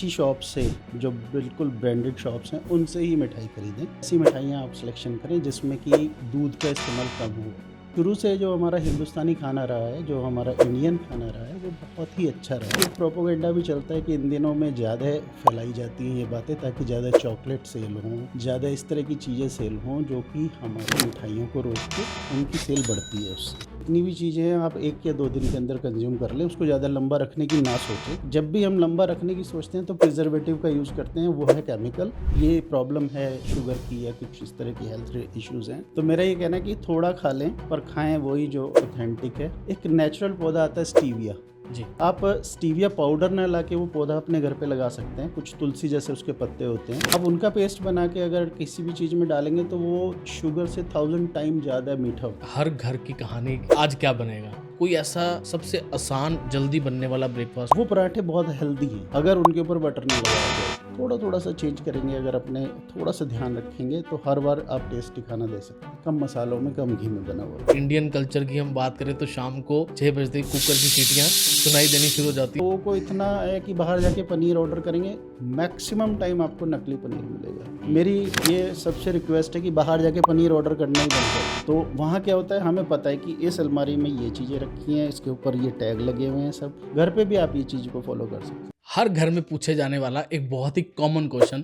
अच्छी शॉप से, जो बिल्कुल ब्रांडेड शॉप्स हैं, उनसे ही मिठाई खरीदें। ऐसी मिठाइयाँ आप सिलेक्शन करें जिसमें कि दूध का इस्तेमाल कम हो। शुरू से जो हमारा हिंदुस्तानी खाना रहा है, जो हमारा इंडियन खाना रहा है, वो बहुत ही अच्छा रहा है। एक प्रोपेगेंडा भी चलता है कि इन दिनों में ज़्यादा फैलाई जाती हैं ये बातें ताकि ज़्यादा चॉकलेट सेल हों, ज़्यादा इस तरह की चीज़ें सेल हों, जो कि हमारी मिठाइयों को रोक के उनकी सेल बढ़ती है उससे। जितनी भी चीज़ें हैं आप 1 या 2 दिन के अंदर कंज़्यूम कर लें, उसको ज़्यादा लंबा रखने की ना सोचें। जब भी हम लंबा रखने की सोचते हैं तो प्रिजर्वेटिव का यूज़ करते हैं, वो है केमिकल। ये प्रॉब्लम है शुगर की या कुछ इस तरह की हेल्थ इश्यूज़ हैं। तो मेरा ये कहना है कि थोड़ा खा लें पर खाएँ वही जो ऑथेंटिक है। एक नेचुरल पौधा आता है स्टीविया। जी। आप स्टीविया पाउडर ना लाके वो पौधा अपने घर पे लगा सकते हैं। कुछ तुलसी जैसे उसके पत्ते होते हैं। अब उनका पेस्ट बना के अगर किसी भी चीज़ में डालेंगे तो वो शुगर से 1000 टाइम ज़्यादा मीठा होता है। हर घर की कहानी आज क्या बनेगा, कोई ऐसा सबसे आसान जल्दी बनने वाला ब्रेकफास्ट? वो पराठे बहुत हेल्दी हैं अगर उनके ऊपर बटर नहीं लगाया जाए। थोड़ा सा चेंज करेंगे, अगर अपने थोड़ा सा ध्यान रखेंगे तो हर बार आप टेस्टी खाना दे सकते हैं। कम मसालों में, कम घी में बना हुआ। इंडियन कल्चर की हम बात करें तो शाम को 6 बजते ही कुकर की सीटियां सुनाई देनी शुरू हो जाती है। लोगों को इतना है कि बाहर जाके पनीर ऑर्डर करेंगे, मैक्सिमम टाइम आपको नकली पनीर मिलेगा। मेरी ये सबसे रिक्वेस्ट है कि बाहर जाके पनीर ऑर्डर करना ही बंद करें। तो वहाँ क्या होता है, हमें पता है कि इस अलमारी में ये चीज़ें रखी हैं, इसके ऊपर ये टैग लगे हुए हैं। सब घर पे भी आप ये चीज़ को फॉलो कर सकते हैं। हर घर में पूछे जाने वाला एक बहुत ही कॉमन क्वेश्चन,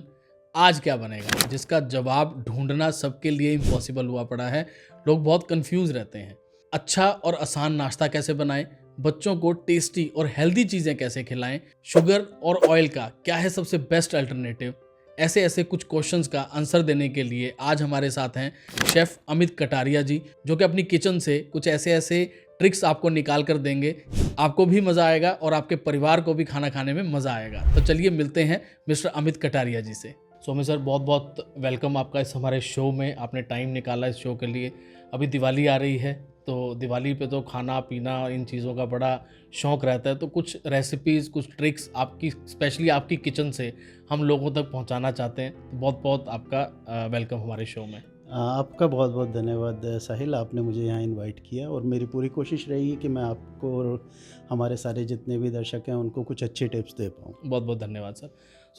आज क्या बनेगा, जिसका जवाब ढूंढना सबके लिए इम्पॉसिबल हुआ पड़ा है। लोग बहुत कंफ्यूज रहते हैं। अच्छा और आसान नाश्ता कैसे बनाएं, बच्चों को टेस्टी और हेल्दी चीज़ें कैसे खिलाएं, शुगर और ऑयल का क्या है सबसे बेस्ट अल्टरनेटिव, ऐसे ऐसे कुछ क्वेश्चंस का आंसर देने के लिए आज हमारे साथ हैं शेफ़ अमित कटारिया जी, जो कि अपनी किचन से कुछ ऐसे ऐसे ट्रिक्स आपको निकाल कर देंगे। आपको भी मज़ा आएगा और आपके परिवार को भी खाना खाने में मज़ा आएगा। तो चलिए मिलते हैं मिस्टर अमित कटारिया जी से। सोमी सर, बहुत बहुत वेलकम आपका इस हमारे शो में। आपने टाइम निकाला इस शो के लिए। अभी दिवाली आ रही है, तो दिवाली पे तो खाना पीना इन चीज़ों का बड़ा शौक़ रहता है। तो कुछ रेसिपीज़, कुछ ट्रिक्स आपकी, स्पेशली आपकी किचन से हम लोगों तक पहुंचाना चाहते हैं। तो बहुत बहुत आपका वेलकम हमारे शो में। आपका बहुत बहुत धन्यवाद साहिल, आपने मुझे यहाँ इनवाइट किया और मेरी पूरी कोशिश रहेगी कि मैं आपको और हमारे सारे जितने भी दर्शक हैं उनको कुछ अच्छे टिप्स दे पाऊँ। बहुत बहुत धन्यवाद सर।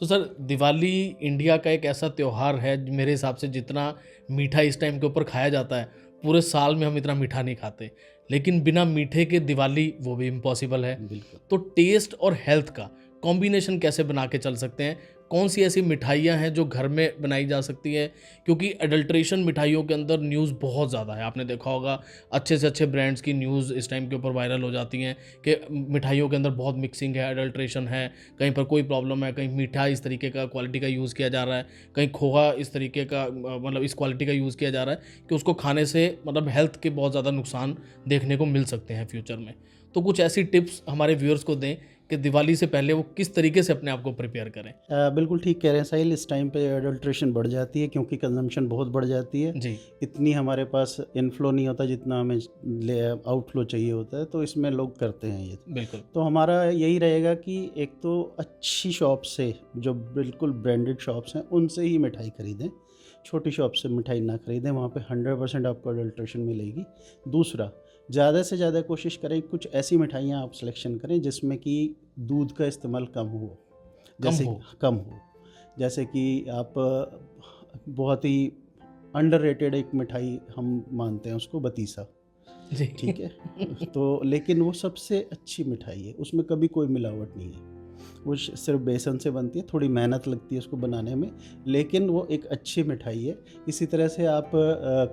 सर, दिवाली इंडिया का एक ऐसा त्यौहार है, मेरे हिसाब से जितना मीठा इस टाइम के ऊपर खाया जाता है, पूरे साल में हम इतना मीठा नहीं खाते। लेकिन बिना मीठे के दिवाली वो भी इम्पॉसिबल है। बिल्कुल। तो टेस्ट और हेल्थ का कॉम्बिनेशन कैसे बना के चल सकते हैं? कौन सी ऐसी मिठाइयाँ हैं जो घर में बनाई जा सकती है? क्योंकि एडल्ट्रेशन मिठाइयों के अंदर न्यूज़ बहुत ज़्यादा है। आपने देखा होगा, अच्छे से अच्छे ब्रांड्स की न्यूज़ इस टाइम के ऊपर वायरल हो जाती हैं कि मिठाइयों के अंदर बहुत मिक्सिंग है, एडल्ट्रेशन है, कहीं पर कोई प्रॉब्लम है, कहीं मीठा इस तरीके का क्वालिटी का यूज़ किया जा रहा है, कहीं खोआ इस तरीके का मतलब इस क्वालिटी का यूज़ किया जा रहा है कि उसको खाने से मतलब हेल्थ के बहुत ज़्यादा नुकसान देखने को मिल सकते हैं फ्यूचर में। तो कुछ ऐसी टिप्स हमारे व्यूअर्स को दें कि दिवाली से पहले वो किस तरीके से अपने आप को प्रिपेयर करें। बिल्कुल ठीक कह रहे हैं साहिल, इस टाइम पे एडल्ट्रेशन बढ़ जाती है क्योंकि कंजम्पशन बहुत बढ़ जाती है जी। इतनी हमारे पास इनफ्लो नहीं होता जितना हमें आउटफ्लो चाहिए होता है, तो इसमें लोग करते हैं ये। बिल्कुल। तो हमारा यही रहेगा कि एक तो अच्छी शॉप से, जो बिल्कुल ब्रांडेड शॉप्स हैं, उनसे ही मिठाई खरीदें। छोटी शॉप से मिठाई ना खरीदें, वहाँ पे 100% आपको एडल्ट्रेशन मिलेगी। दूसरा, ज़्यादा से ज़्यादा कोशिश करें कुछ ऐसी मिठाइयाँ आप सिलेक्शन करें जिसमें कि दूध का इस्तेमाल कम हो। कम हो। जैसे कि आप बहुत ही अंडररेटेड एक मिठाई हम मानते हैं उसको, बतीसा। जी। ठीक है। तो लेकिन वो सबसे अच्छी मिठाई है, उसमें कभी कोई मिलावट नहीं है। वो सिर्फ बेसन से बनती है, थोड़ी मेहनत लगती है उसको बनाने में, लेकिन वो एक अच्छी मिठाई है। इसी तरह से आप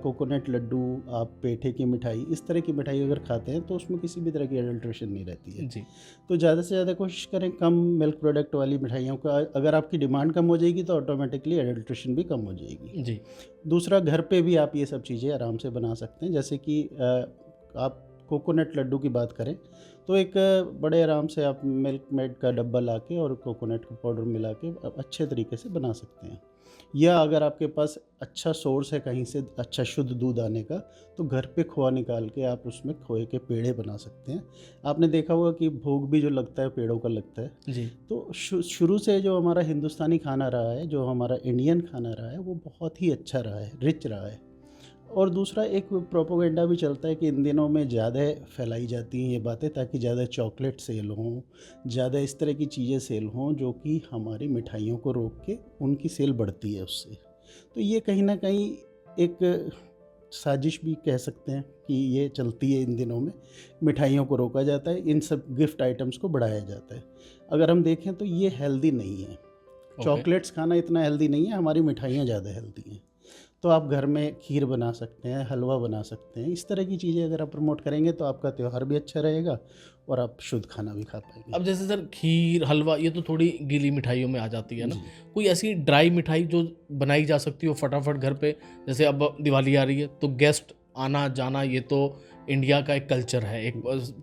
कोकोनट लड्डू, आप पेठे की मिठाई, इस तरह की मिठाई अगर खाते हैं तो उसमें किसी भी तरह की एडल्ट्रेशन नहीं रहती है। जी। तो ज़्यादा से ज़्यादा कोशिश करें कम मिल्क प्रोडक्ट वाली मिठाइयों का। अगर आपकी डिमांड कम हो जाएगी तो ऑटोमेटिकली एडल्ट्रेशन भी कम हो जाएगी। जी। दूसरा, घर पे भी आप ये सब चीज़ें आराम से बना सकते हैं। जैसे कि आप कोकोनट लड्डू की बात करें तो एक बड़े आराम से आप मिल्क मेड का डब्बा लाके और कोकोनट का पाउडर मिला के अच्छे तरीके से बना सकते हैं। या अगर आपके पास अच्छा सोर्स है कहीं से अच्छा शुद्ध दूध आने का, तो घर पे खोआ निकाल के आप उसमें खोए के पेड़े बना सकते हैं। आपने देखा होगा कि भोग भी जो लगता है पेड़ों का लगता है। जी। तो शुरू से जो हमारा हिंदुस्तानी खाना रहा है, जो हमारा इंडियन खाना रहा है, वो बहुत ही अच्छा रहा है, रिच रहा है। और दूसरा एक प्रोपोगेंडा भी चलता है कि इन दिनों में ज़्यादा फैलाई जाती हैं ये बातें ताकि ज़्यादा चॉकलेट सेल हों, ज़्यादा इस तरह की चीज़ें सेल हों जो कि हमारी मिठाइयों को रोक के उनकी सेल बढ़ती है उससे। तो ये कहीं न कहीं एक साजिश भी कह सकते हैं कि ये चलती है इन दिनों में। मिठाइयों को रोका जाता है, इन सब गिफ्ट आइटम्स को बढ़ाया जाता है। अगर हम देखें तो ये हेल्दी नहीं है। चॉकलेट्स खाना इतना हेल्दी नहीं है, हमारी मिठाइयाँ ज़्यादा हेल्दी हैं। तो आप घर में खीर बना सकते हैं, हलवा बना सकते हैं। इस तरह की चीज़ें अगर आप प्रमोट करेंगे तो आपका त्यौहार भी अच्छा रहेगा और आप शुद्ध खाना भी खा पाएँगे। अब जैसे सर खीर हलवा ये तो थोड़ी गीली मिठाइयों में आ जाती है ना, जी। कोई ऐसी ड्राई मिठाई जो बनाई जा सकती हो फटाफट घर पे? जैसे अब दिवाली आ रही है तो गेस्ट आना जाना ये तो इंडिया का एक कल्चर है, एक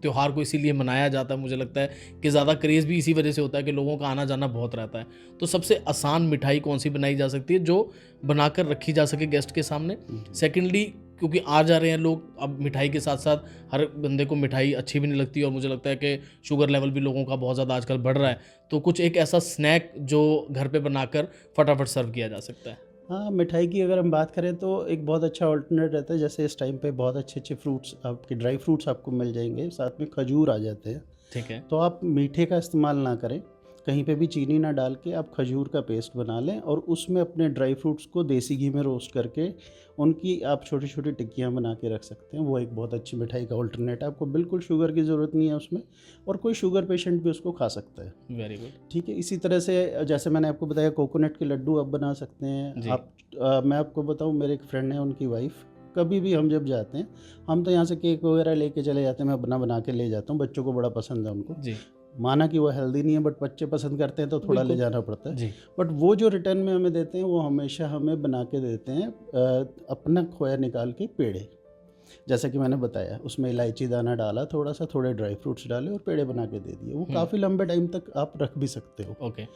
त्योहार को इसीलिए मनाया जाता है, मुझे लगता है कि ज़्यादा क्रेज़ भी इसी वजह से होता है कि लोगों का आना जाना बहुत रहता है। तो सबसे आसान मिठाई कौन सी बनाई जा सकती है जो बनाकर रखी जा सके गेस्ट के सामने? सेकेंडली, क्योंकि आ जा रहे हैं लोग, अब मिठाई के साथ साथ हर बंदे को मिठाई अच्छी भी नहीं लगती और मुझे लगता है कि शुगर लेवल भी लोगों का बहुत ज़्यादा आजकल बढ़ रहा है, तो कुछ एक ऐसा स्नैक जो घर पे बनाकर फटाफट सर्व किया जा सकता है। हाँ, मिठाई की अगर हम बात करें तो एक बहुत अच्छा अल्टरनेट रहता है। जैसे इस टाइम पे बहुत अच्छे-अच्छे फ्रूट्स, आपके ड्राई फ्रूट्स आपको मिल जाएँगे, साथ में खजूर आ जाते हैं। ठीक है। तो आप मीठे का इस्तेमाल ना करें, कहीं पे भी चीनी ना डाल के आप खजूर का पेस्ट बना लें और उसमें अपने ड्राई फ्रूट्स को देसी घी में रोस्ट करके उनकी आप छोटी-छोटी टिक्कियाँ बना के रख सकते हैं। वो एक बहुत अच्छी मिठाई का अल्टरनेट है। आपको बिल्कुल शुगर की ज़रूरत नहीं है उसमें और कोई शुगर पेशेंट भी उसको खा सकता है। Very good. ठीक है, इसी तरह से जैसे मैंने आपको बताया कोकोनट के लड्डू आप बना सकते हैं। जी। आप मैं आपको बताऊँ, मेरे एक फ्रेंड है, उनकी वाइफ़, कभी भी हम जब जाते हैं, हम तो यहाँ से केक वगैरह लेके चले जाते हैं, मैं बना के ले जाता हूँ, बच्चों को बड़ा पसंद है उनको। जी। माना कि वो हेल्दी नहीं है बट बच्चे पसंद करते हैं तो थोड़ा ले बिल्कुल। जाना पड़ता है। जी। बट वो जो रिटर्न में हमें देते हैं वो हमेशा हमें बना के देते हैं अपना खोया निकाल के पेड़े। जैसा कि मैंने बताया, उसमें इलायची दाना डाला थोड़ा सा, थोड़े ड्राई फ्रूट्स डाले और पेड़े बना के दे दिए। वो काफ़ी लंबे टाइम तक आप रख भी सकते हो। ओके।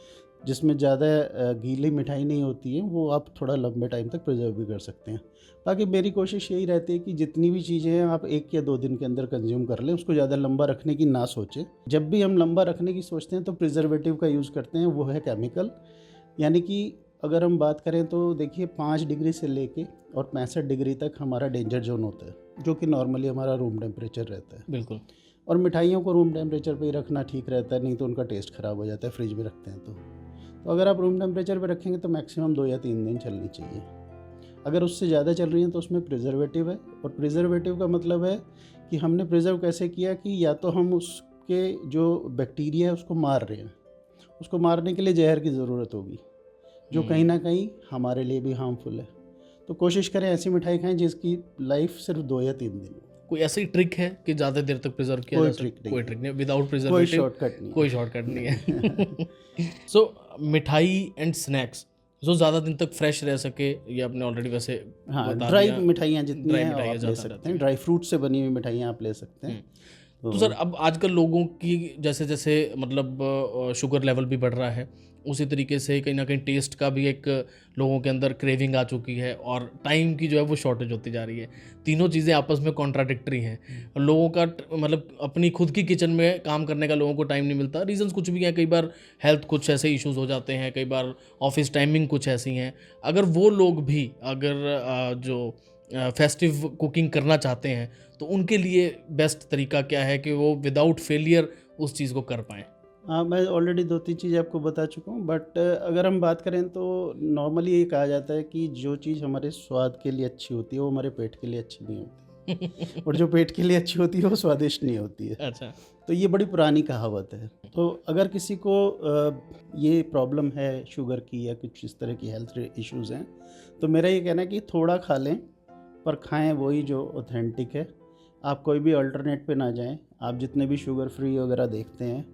जिसमें ज़्यादा गीली मिठाई नहीं होती है, वो आप थोड़ा लंबे टाइम तक प्रिजर्व भी कर सकते हैं। बाकी मेरी कोशिश यही रहती है कि जितनी भी चीज़ें हैं आप 1 या 2 दिन के अंदर कंज़्यूम कर लें, उसको ज़्यादा लंबा रखने की ना सोचें। जब भी हम लंबा रखने की सोचते हैं तो प्रिजर्वेटिव का यूज़ करते हैं, वो है केमिकल। यानी कि अगर हम बात करें तो देखिए 5 डिग्री से लेके और 65 डिग्री तक हमारा डेंजर ज़ोन होता है, जो कि नॉर्मली हमारा रूम टेम्परेचर रहता है। बिल्कुल। और मिठाइयों को रूम टेम्परेचर पे ही रखना ठीक रहता है, नहीं तो उनका टेस्ट ख़राब हो जाता है फ्रिज में रखते हैं तो। तो अगर आप रूम टेम्परेचर पे रखेंगे तो मैक्सिमम 2 या 3 दिन चलनी चाहिए। अगर उससे ज़्यादा चल रही हैं तो उसमें प्रिजर्वेटिव है, और प्रिजर्वेटिव का मतलब है कि हमने प्रिजर्व कैसे किया कि या तो हम उसके जो बैक्टीरिया है उसको मार रहे हैं, उसको मारने के लिए जहर की ज़रूरत होगी, जो कहीं ना कहीं हमारे लिए भी हार्मफुल है। तो कोशिश करें ऐसी मिठाई खाएं जिसकी लाइफ सिर्फ 2 या 3 दिन हो। कोई ऐसी ट्रिक है कि ज़्यादा देर तक प्रिजर्व किया कोई जा ट्रिक सके? नहीं कोई है। ट्रिक नहीं, विदाउट कोई प्रिजर्वेटिव शॉर्टकट नहीं कोई शॉर्टकट नहीं है। सो मिठाई एंड स्नैक्स जो ज़्यादा दिन तक फ्रेश रह सके, ये आपने ऑलरेडी वैसे हाँ, बता ड्राई दिया। मिठाइयाँ जितनी ड्राई हैं मिठाइयाँ आप ले ज़्यादा सकते रहती हैं, हैं। ड्राई फ्रूट से बनी हुई मिठाइयाँ आप ले सकते हैं। तो सर अब आजकल लोगों की जैसे जैसे मतलब शुगर लेवल भी बढ़ रहा है, उसी तरीके से कहीं ना कहीं टेस्ट का भी एक लोगों के अंदर क्रेविंग आ चुकी है और टाइम की जो है वो शॉर्टेज होती जा रही है। तीनों चीज़ें आपस में कॉन्ट्राडिक्टरी हैं। लोगों का मतलब अपनी खुद की किचन में काम करने का लोगों को टाइम नहीं मिलता। रीजंस कुछ भी हैं, कई बार हेल्थ कुछ ऐसे इश्यूज हो जाते हैं, कई बार ऑफिस टाइमिंग कुछ ऐसी हैं। अगर वो लोग भी अगर जो फेस्टिव कुकिंग करना चाहते हैं तो उनके लिए बेस्ट तरीका क्या है कि वो विदाउट फेलियर उस चीज़ को कर पाएँ? हाँ, मैं ऑलरेडी 2-3 चीज़ें आपको बता चुका हूँ, बट अगर हम बात करें तो नॉर्मली ये कहा जाता है कि जो चीज़ हमारे स्वाद के लिए अच्छी होती है वो हमारे पेट के लिए अच्छी नहीं होती, और जो पेट के लिए अच्छी होती है वो स्वादिष्ट नहीं होती है। अच्छा। तो ये बड़ी पुरानी कहावत है। तो अगर किसी को ये प्रॉब्लम है शुगर की या कुछ इस तरह की हेल्थ इश्यूज़ हैं, तो मेरा ये कहना है कि थोड़ा खा लें, पर खाएं वही जो ऑथेंटिक है। आप कोई भी अल्टरनेट पे ना जाएं। आप जितने भी शुगर फ्री वगैरह देखते हैं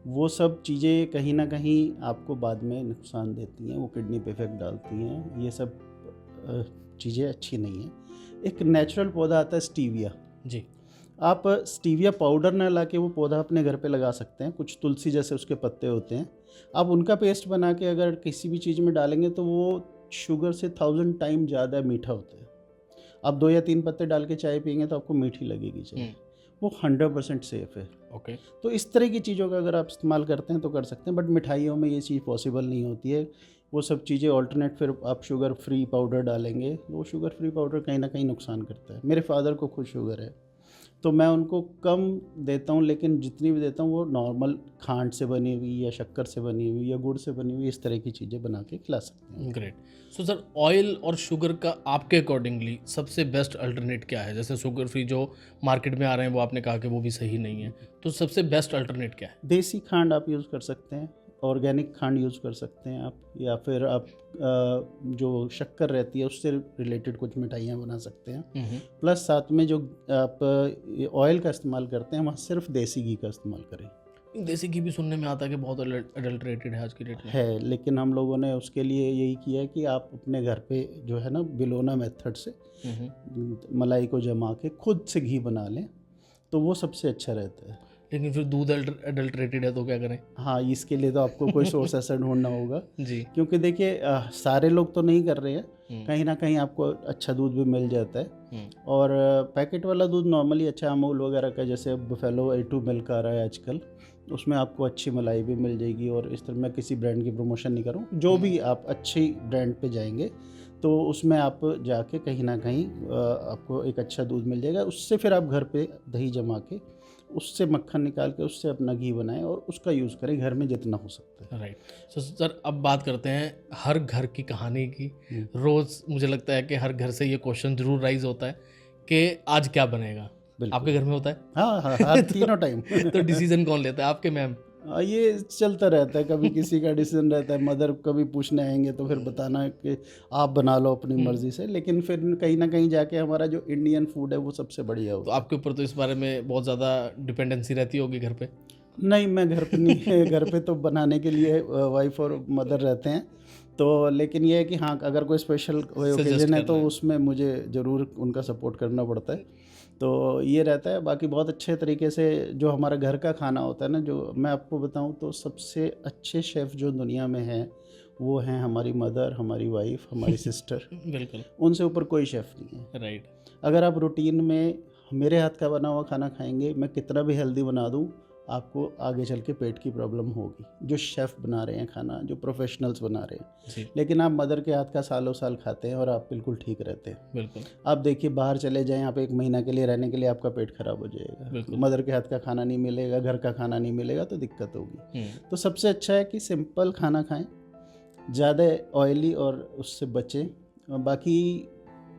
वो सब चीज़ें कहीं ना कहीं आपको बाद में नुकसान देती हैं, वो किडनी पे इफेक्ट डालती हैं। ये सब चीज़ें अच्छी नहीं हैं। एक नेचुरल पौधा आता है स्टीविया। जी। आप स्टीविया पाउडर ना लाके वो पौधा अपने घर पे लगा सकते हैं। कुछ तुलसी जैसे उसके पत्ते होते हैं, आप उनका पेस्ट बना के अगर किसी भी चीज़ में डालेंगे तो वो शुगर से 1000 टाइम ज़्यादा मीठा होता है। आप 2 या 3 पत्ते डाल के चाय पियेंगे तो आपको मीठी लगेगी चाय, वो 100% सेफ है। ओके। तो इस तरह की चीज़ों का अगर आप इस्तेमाल करते हैं तो कर सकते हैं, बट मिठाइयों में ये चीज़ पॉसिबल नहीं होती है वो सब चीज़ें ऑल्टरनेट, फिर आप शुगर फ्री पाउडर डालेंगे, वो शुगर फ्री पाउडर कहीं ना कहीं नुकसान करता है। मेरे फादर को खुद शुगर है, तो मैं उनको कम देता हूँ, लेकिन जितनी भी देता हूँ वो नॉर्मल खांड से बनी हुई या शक्कर से बनी हुई या गुड़ से बनी हुई, इस तरह की चीज़ें बना के खिला सकते हैं। ग्रेट। सो सर, ऑयल और शुगर का आपके अकॉर्डिंगली सबसे बेस्ट अल्टरनेट क्या है? जैसे शुगर फ्री जो मार्केट में आ रहे हैं वो आपने कहा कि वो भी सही नहीं है, तो सबसे बेस्ट अल्टरनेट क्या है? देसी खांड आप यूज़ कर सकते हैं, ऑर्गेनिक खांड यूज़ कर सकते हैं आप, या फिर आप जो शक्कर रहती है उससे रिलेटेड कुछ मिठाइयाँ बना सकते हैं। प्लस साथ में जो आप ऑयल का इस्तेमाल करते हैं, वहाँ सिर्फ देसी घी का इस्तेमाल करें। देसी घी भी सुनने में आता है कि बहुत अडल्ट्रेटेड है आज की डेट में। है, लेकिन हम लोगों ने उसके लिए यही किया है कि आप अपने घर पे जो है ना बिलोना मेथड से मलाई को जमा के खुद से घी बना लें, तो वो सबसे अच्छा रहता है। लेकिन फिर दूध अडल्ट्रेटेड है तो क्या करें? हाँ, इसके लिए तो आपको कोई सोर्स ऐसा ढूंढना होगा, जी। क्योंकि देखिए सारे लोग तो नहीं कर रहे हैं, हम्म, कहीं ना कहीं आपको अच्छा दूध भी मिल जाता है। हम्म, और पैकेट वाला दूध नॉर्मली अच्छा, अमूल वगैरह का, जैसे बफेलो A2 मिल्क आ रहा है आजकल, उसमें आपको अच्छी मलाई भी मिल जाएगी। और इस तरह, मैं किसी ब्रांड की प्रमोशन नहीं करूँ, जो भी आप अच्छी ब्रांड पे जाएंगे तो उसमें आप जाके कहीं ना कहीं आपको एक अच्छा दूध मिल जाएगा। उससे फिर आप घर पे दही जमा के उससे मक्खन निकाल के उससे अपना घी बनाएं और उसका यूज़ करें घर में जितना हो सकता है। राइट। सो सर, अब बात करते हैं हर घर की कहानी की। हम्म, रोज़ मुझे लगता है कि हर घर से ये क्वेश्चन जरूर राइज होता है कि आज क्या बनेगा। बिल्कुल। आपके घर में होता है? हाँ हाँ हाँ, तीनों टाइम। तो डिसीजन कौन लेता है, आपके मैम? ये चलता रहता है, कभी किसी का डिसीजन रहता है, मदर कभी पूछने आएंगे तो फिर बताना कि आप बना लो अपनी मर्जी से, लेकिन फिर कहीं ना कहीं जाके हमारा जो इंडियन फूड है वो सबसे बढ़िया तो होता है। आपके ऊपर तो इस बारे में बहुत ज़्यादा डिपेंडेंसी रहती होगी घर पे। नहीं, मैं घर पे नहीं घर पे तो बनाने के लिए वाइफ और मदर रहते हैं, तो लेकिन ये है कि हाँ, अगर कोई स्पेशल कोई सजेस्ट ओकेजन है करना तो है। उसमें मुझे ज़रूर उनका सपोर्ट करना पड़ता है। तो ये रहता है। बाकी बहुत अच्छे तरीके से जो हमारा घर का खाना होता है ना, जो मैं आपको बताऊं तो सबसे अच्छे शेफ़ जो दुनिया में हैं वो हैं हमारी मदर, हमारी वाइफ, हमारी सिस्टर। बिल्कुल। उनसे ऊपर कोई शेफ़ नहीं है। राइट। अगर आप रूटीन में मेरे हाथ का बना हुआ खाना खाएंगे, मैं कितना भी हेल्दी बना दूं, आपको आगे चल के पेट की प्रॉब्लम होगी। जो शेफ़ बना रहे हैं खाना, जो प्रोफेशनल्स बना रहे हैं, जी। लेकिन आप मदर के हाथ का सालों साल खाते हैं और आप बिल्कुल ठीक रहते हैं। बिल्कुल। आप देखिए, बाहर चले जाएं आप, 1 महीना के लिए रहने के लिए, आपका पेट खराब हो जाएगा। बिल्कुल। मदर के हाथ का खाना नहीं मिलेगा, घर का खाना नहीं मिलेगा, तो दिक्कत होगी। हम्म। तो सबसे अच्छा है कि सिंपल खाना खाएं, ज़्यादा ऑयली और उससे बचें। बाकी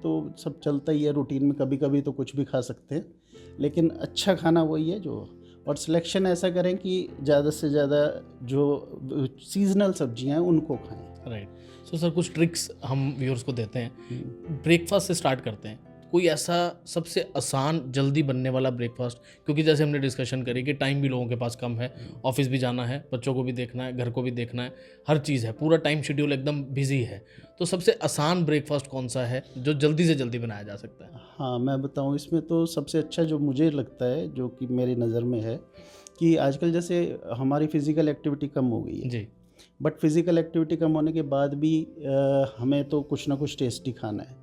तो सब चलता ही है रूटीन में, कभी कभी तो कुछ भी खा सकते हैं, लेकिन अच्छा खाना वही है जो। और सिलेक्शन ऐसा करें कि ज़्यादा से ज़्यादा जो सीजनल सब्जियां हैं उनको खाएं। राइट। सो सर, कुछ ट्रिक्स हम व्यूअर्स को देते हैं। हम्म। ब्रेकफास्ट से स्टार्ट करते हैं। कोई ऐसा सबसे आसान जल्दी बनने वाला ब्रेकफास्ट, क्योंकि जैसे हमने डिस्कशन करी कि टाइम भी लोगों के पास कम है, ऑफिस भी जाना है, बच्चों को भी देखना है, घर को भी देखना है, हर चीज़ है, पूरा टाइम शेड्यूल एकदम बिजी है। तो सबसे आसान ब्रेकफास्ट कौन सा है जो जल्दी से जल्दी बनाया जा सकता है? हाँ, मैं बताऊँ इसमें तो सबसे अच्छा जो मुझे लगता है, जो कि मेरी नज़र में है, कि आजकल जैसे हमारी फ़िज़िकल एक्टिविटी कम हो गई है, जी। बट फिज़िकल एक्टिविटी कम होने के बाद भी हमें तो कुछ ना कुछ टेस्टी खाना है।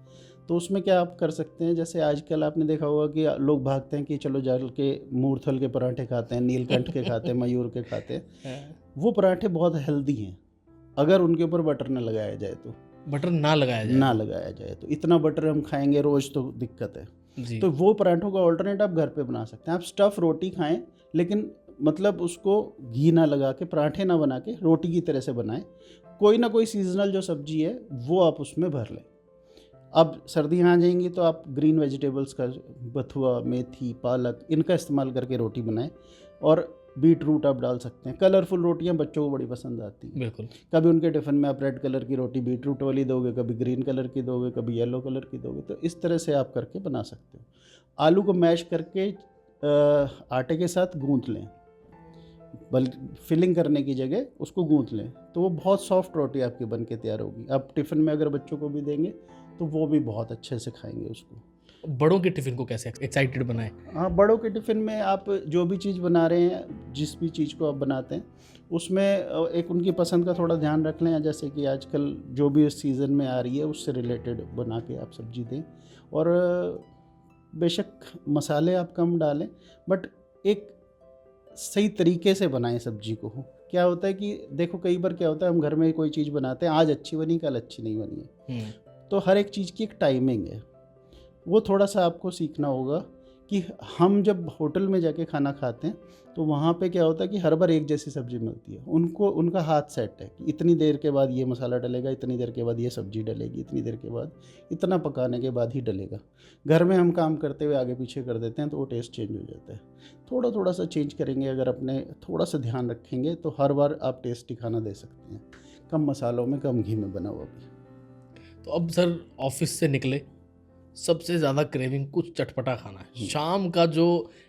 तो उसमें क्या आप कर सकते हैं, जैसे आजकल आपने देखा होगा कि लोग भागते हैं कि चलो जाल के मूर्थल के पराठे खाते हैं, नीलकंठ के खाते हैं, मयूर के खाते हैं। वो पराठे बहुत हेल्दी हैं अगर उनके ऊपर बटर ना लगाया जाए तो। बटर ना लगाया जाए ना तो। लगाया जाए तो इतना बटर हम खाएंगे रोज़ तो दिक्कत है। जी। तो वो पराठों का ऑल्टरनेट आप घर पे बना सकते हैं। आप स्टफ़ रोटी खाएं, लेकिन मतलब उसको घी ना लगा के, पराठे ना बना के, रोटी की तरह से बनाएं। कोई ना कोई सीजनल जो सब्जी है वो आप उसमें भर लें। अब सर्दियाँ आ जाएंगी तो आप ग्रीन वेजिटेबल्स का, बथुआ, मेथी, पालक, इनका इस्तेमाल करके रोटी बनाएं। और बीट रूट आप डाल सकते हैं। कलरफुल रोटियां बच्चों को बड़ी पसंद आती हैं। बिल्कुल। कभी उनके टिफ़िन में आप रेड कलर की रोटी बीट रूट वाली दोगे, कभी ग्रीन कलर की दोगे, कभी येलो कलर की दोगे, तो इस तरह से आप करके बना सकते हो। आलू को मैश करके आटे के साथ गूंथ लें, फिलिंग करने की जगह उसको गूंथ लें, तो वो बहुत सॉफ्ट रोटी आपकी बन के तैयार होगी। आप टिफ़िन में अगर बच्चों को भी देंगे तो वो भी बहुत अच्छे से खाएंगे उसको। बड़ों के टिफिन को कैसे एक्साइटेड बनाएं? हाँ, बड़ों के टिफ़िन में आप जो भी चीज़ बना रहे हैं, जिस भी चीज़ को आप बनाते हैं, उसमें एक उनकी पसंद का थोड़ा ध्यान रख लें। जैसे कि आजकल जो भी इस सीज़न में आ रही है उससे रिलेटेड बना के आप सब्ज़ी दें। और बेशक मसाले आप कम डालें, बट एक सही तरीके से बनाएं सब्ज़ी को, क्या होता है कि देखो कई बार क्या होता है, हम घर में कोई चीज़ बनाते हैं, आज अच्छी बनी कल अच्छी नहीं बनी है। तो हर एक चीज़ की एक टाइमिंग है, वो थोड़ा सा आपको सीखना होगा कि हम जब होटल में जाके खाना खाते हैं तो वहाँ पे क्या होता है कि हर बार एक जैसी सब्ज़ी मिलती है। उनको उनका हाथ सेट है कि इतनी देर के बाद ये मसाला डलेगा, इतनी देर के बाद ये सब्ज़ी डलेगी, इतनी देर के बाद इतना पकाने के बाद ही डलेगा। घर में हम काम करते हुए आगे पीछे कर देते हैं तो वो टेस्ट चेंज हो जाता है। थोड़ा थोड़ा सा चेंज करेंगे, अगर अपने थोड़ा सा ध्यान रखेंगे तो हर बार आप टेस्टी खाना दे सकते हैं, कम मसालों में कम घी में बना हुआ भी। तो अब सर ऑफिस से निकले, सबसे ज़्यादा क्रेविंग कुछ चटपटा खाना है, शाम का जो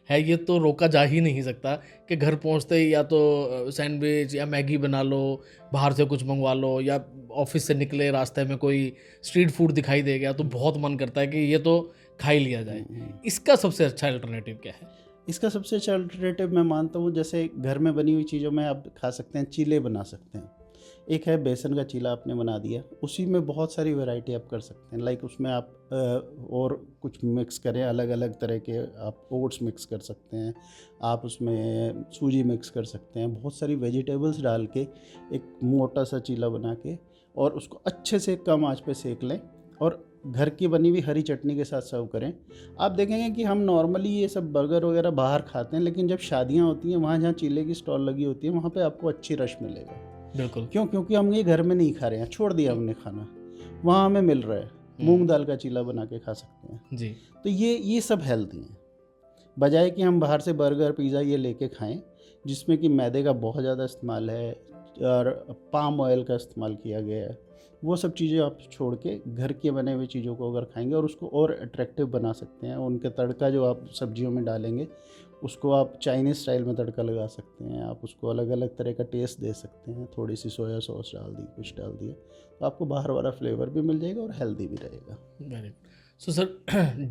है ये तो रोका जा ही नहीं सकता कि घर पहुंचते ही या तो सैंडविच या मैगी बना लो, बाहर से कुछ मंगवा लो, या ऑफिस से निकले रास्ते में कोई स्ट्रीट फूड दिखाई दे गया तो बहुत मन करता है कि ये तो खा ही लिया जाए। इसका सबसे अच्छा अल्टरनेटिव क्या है? इसका सबसे अच्छा अल्टरनेटिव मैं मानता हूँ, जैसे घर में बनी हुई चीज़ों में आप खा सकते हैं, चीले बना सकते हैं। एक है बेसन का चीला आपने बना दिया, उसी में बहुत सारी वैरायटी आप कर सकते हैं। लाइक उसमें आप और कुछ मिक्स करें, अलग अलग तरह के आप ओट्स मिक्स कर सकते हैं, आप उसमें सूजी मिक्स कर सकते हैं, बहुत सारी वेजिटेबल्स डाल के एक मोटा सा चीला बना के और उसको अच्छे से कम आंच पे सेक लें और घर की बनी हुई हरी चटनी के साथ सर्व करें। आप देखेंगे कि हम नॉर्मली ये सब बर्गर वगैरह बाहर खाते हैं, लेकिन जब शादियाँ होती हैं वहाँ जहाँ चीले की स्टॉल लगी होती है वहाँ पे आपको अच्छी रश मिलेगा। बिल्कुल। क्यों? क्योंकि हम ये घर में नहीं खा रहे हैं, छोड़ दिया हमने खाना, वहाँ हमें मिल रहा है, मूंग दाल का चीला बना के खा सकते हैं जी। तो ये सब हेल्दी हैं, बजाय कि हम बाहर से बर्गर पिज़्ज़ा ये लेके खाएं जिसमें कि मैदे का बहुत ज़्यादा इस्तेमाल है और पाम ऑयल का इस्तेमाल किया गया है। वो सब चीज़ें आप छोड़ के घर के बने हुए चीज़ों को अगर खाएंगे और उसको और अट्रैक्टिव बना सकते हैं, उनके तड़का जो आप सब्जियों में डालेंगे उसको आप चाइनीज़ स्टाइल में तड़का लगा सकते हैं, आप उसको अलग अलग तरह का टेस्ट दे सकते हैं, थोड़ी सी सोया सॉस डाल दी, कुछ डाल दिया, तो आपको बाहर वाला फ्लेवर भी मिल जाएगा और हेल्दी भी रहेगा। वेरी सो सर,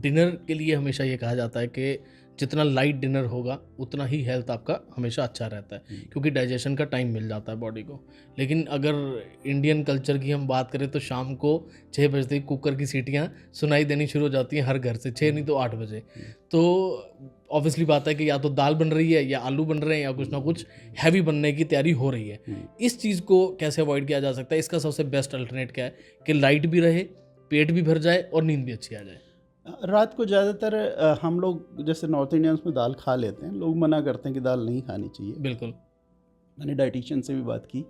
डिनर के लिए हमेशा ये कहा जाता है कि जितना लाइट डिनर होगा उतना ही हेल्थ आपका हमेशा अच्छा रहता है, क्योंकि डाइजेशन का टाइम मिल जाता है बॉडी को। लेकिन अगर इंडियन कल्चर की हम बात करें तो शाम को 6 बजते ही कुकर की सीटियाँ सुनाई देनी शुरू हो जाती हैं हर घर से, 6 नहीं तो 8 बजे। तो ऑब्वियसली बात है कि या तो दाल बन रही है या आलू बन रहे हैं या कुछ ना कुछ हैवी बनने की तैयारी हो रही है। इस चीज़ को कैसे अवॉइड किया जा सकता है? इसका सबसे बेस्ट अल्टरनेट क्या है कि लाइट भी रहे, पेट भी भर जाए और नींद भी अच्छी आ जाए? रात को ज़्यादातर हम लोग जैसे नॉर्थ इंडियंस में दाल खा लेते हैं, लोग मना करते हैं कि दाल नहीं खानी चाहिए। बिल्कुल। मैंने डाइटिशियन से भी बात की,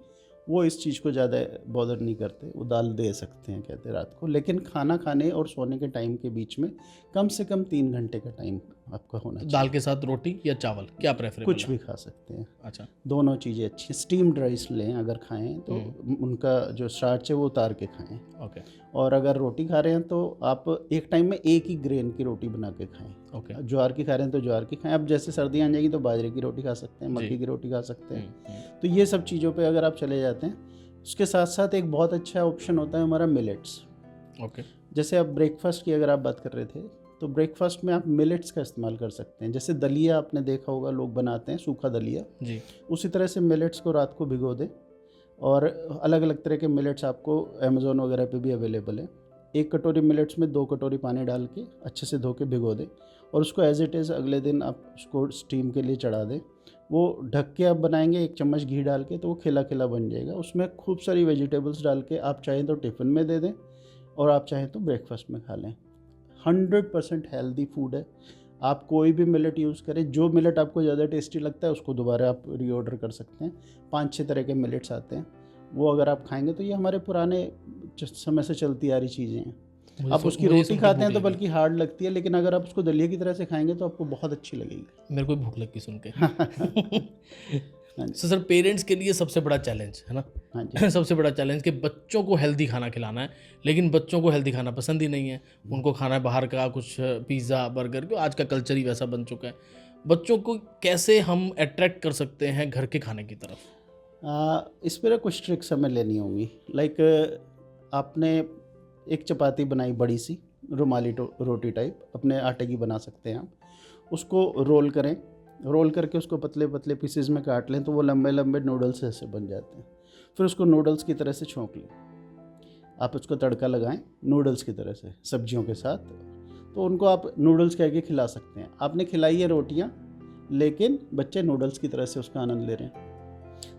वो इस चीज़ को ज़्यादा बॉदर नहीं करते, वो दाल दे सकते हैं कहते हैं रात को, लेकिन खाना खाने और सोने के टाइम के बीच में कम से कम 3 घंटे का टाइम आपका होना चाहिए। दाल के साथ रोटी या चावल क्या प्रेफरेबल? कुछ भी खा सकते हैं। अच्छा। दोनों चीज़ें अच्छी, स्टीम्ड राइस लें अगर खाएं तो उनका जो स्टार्च है वो उतार के खाएं। ओके। और अगर रोटी खा रहे हैं तो आप एक टाइम में एक ही ग्रेन की रोटी बना के खाएं। ओके। ज्वार की खा रहे हैं तो ज्वार की खाएं। अब जैसे सर्दियाँ आ जाएगी तो बाजरे की रोटी खा सकते हैं, मक्की की रोटी खा सकते हैं। तो ये सब चीज़ों पे अगर आप चले जाते हैं, उसके साथ साथ एक बहुत अच्छा ऑप्शन होता है हमारा मिलेट्स। ओके। जैसे आप ब्रेकफास्ट की अगर आप बात कर रहे थे तो ब्रेकफास्ट में आप मिलेट्स का इस्तेमाल कर सकते हैं। जैसे दलिया आपने देखा होगा लोग बनाते हैं, सूखा दलिया जी। उसी तरह से मिलेट्स को रात को भिगो दें और अलग अलग तरह के मिलेट्स आपको अमेज़ोन वगैरह पे भी अवेलेबल है। 1 कटोरी मिलेट्स में 2 कटोरी पानी डाल के अच्छे से धो के भिगो दें और उसको एज इट इज़ अगले दिन आप उसको स्टीम के लिए चढ़ा दें। वो ढक के आप बनाएंगे 1 चम्मच घी डाल के तो वो खिला खिला बन जाएगा। उसमें खूब सारी वेजिटेबल्स डाल के आप चाहें तो टिफ़िन में दे दें और आप चाहें तो ब्रेकफास्ट में खा लें। 100% हेल्दी फूड है। आप कोई भी मिलेट यूज़ करें, जो मिलेट आपको ज़्यादा टेस्टी लगता है उसको दोबारा आप रीऑर्डर कर सकते हैं। 5-6 तरह के मिलेट्स आते हैं, वो अगर आप खाएंगे तो ये हमारे पुराने समय से चलती आ रही चीज़ें हैं। आप उसकी रोटी खाते हैं तो बल्कि हार्ड लगती है, लेकिन अगर आप उसको दलिया की तरह से खाएंगे तो आपको बहुत अच्छी लगेगी। मेरे को भूख लगी सुन के। तो सर, पेरेंट्स के लिए सबसे बड़ा चैलेंज है ना? हाँ जी। सबसे बड़ा चैलेंज कि बच्चों को हेल्दी खाना खिलाना है, लेकिन बच्चों को हेल्दी खाना पसंद ही नहीं है। उनको खाना है बाहर का कुछ पिज़्ज़ा बर्गर, क्यों आज का कल्चर ही वैसा बन चुका है। बच्चों को कैसे हम अट्रैक्ट कर सकते हैं घर के खाने की तरफ? इस पर कुछ ट्रिक्स हमें लेनी होंगी। लाइक आपने एक चपाती बनाई बड़ी सी रुमाली रोटी टाइप, अपने आटे की बना सकते हैं आप। उसको रोल करें, रोल करके उसको पतले पतले पीसेस में काट लें तो वो लंबे लंबे नूडल्स ऐसे बन जाते हैं। फिर उसको नूडल्स की तरह से छोंक लें, आप उसको तड़का लगाएं नूडल्स की तरह से सब्जियों के साथ, तो उनको आप नूडल्स कह के खिला सकते हैं। आपने खिलाई है रोटियां, लेकिन बच्चे नूडल्स की तरह से उसका आनंद ले रहे हैं।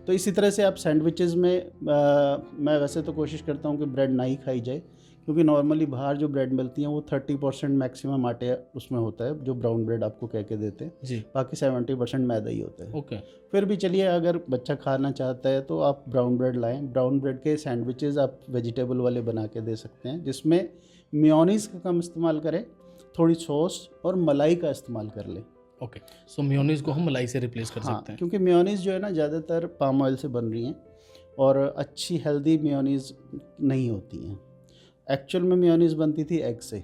तो इसी तरह से आप सैंडविचेस में मैं वैसे तो कोशिश करता हूँ कि ब्रेड ना ही खाई जाए, क्योंकि नॉर्मली बाहर जो ब्रेड मिलती हैं वो 30% मैक्सिमम आटे उसमें होता है, जो ब्राउन ब्रेड आपको कह के देते हैं, जी। बाकी 70% मैदा ही होता है। ओके। फिर भी चलिए, अगर बच्चा खाना चाहता है तो आप ब्राउन ब्रेड लाएं। ब्राउन ब्रेड के सैंडविचेस आप वेजिटेबल वाले बना के दे सकते हैं, जिसमें मेयोनीज़ का कम इस्तेमाल करें, थोड़ी सॉस और मलाई का इस्तेमाल कर लें। ओके, सो मेयोनीज को हम मलाई से रिप्लेस कर सकते हैं। क्योंकि मेयोनीज़ जो है ना ज़्यादातर पाम ऑयल से बन रही हैं और अच्छी हेल्दी मेयोनीज़ नहीं होती हैं। एक्चुअल में मेयोनीज़ बनती थी एग से।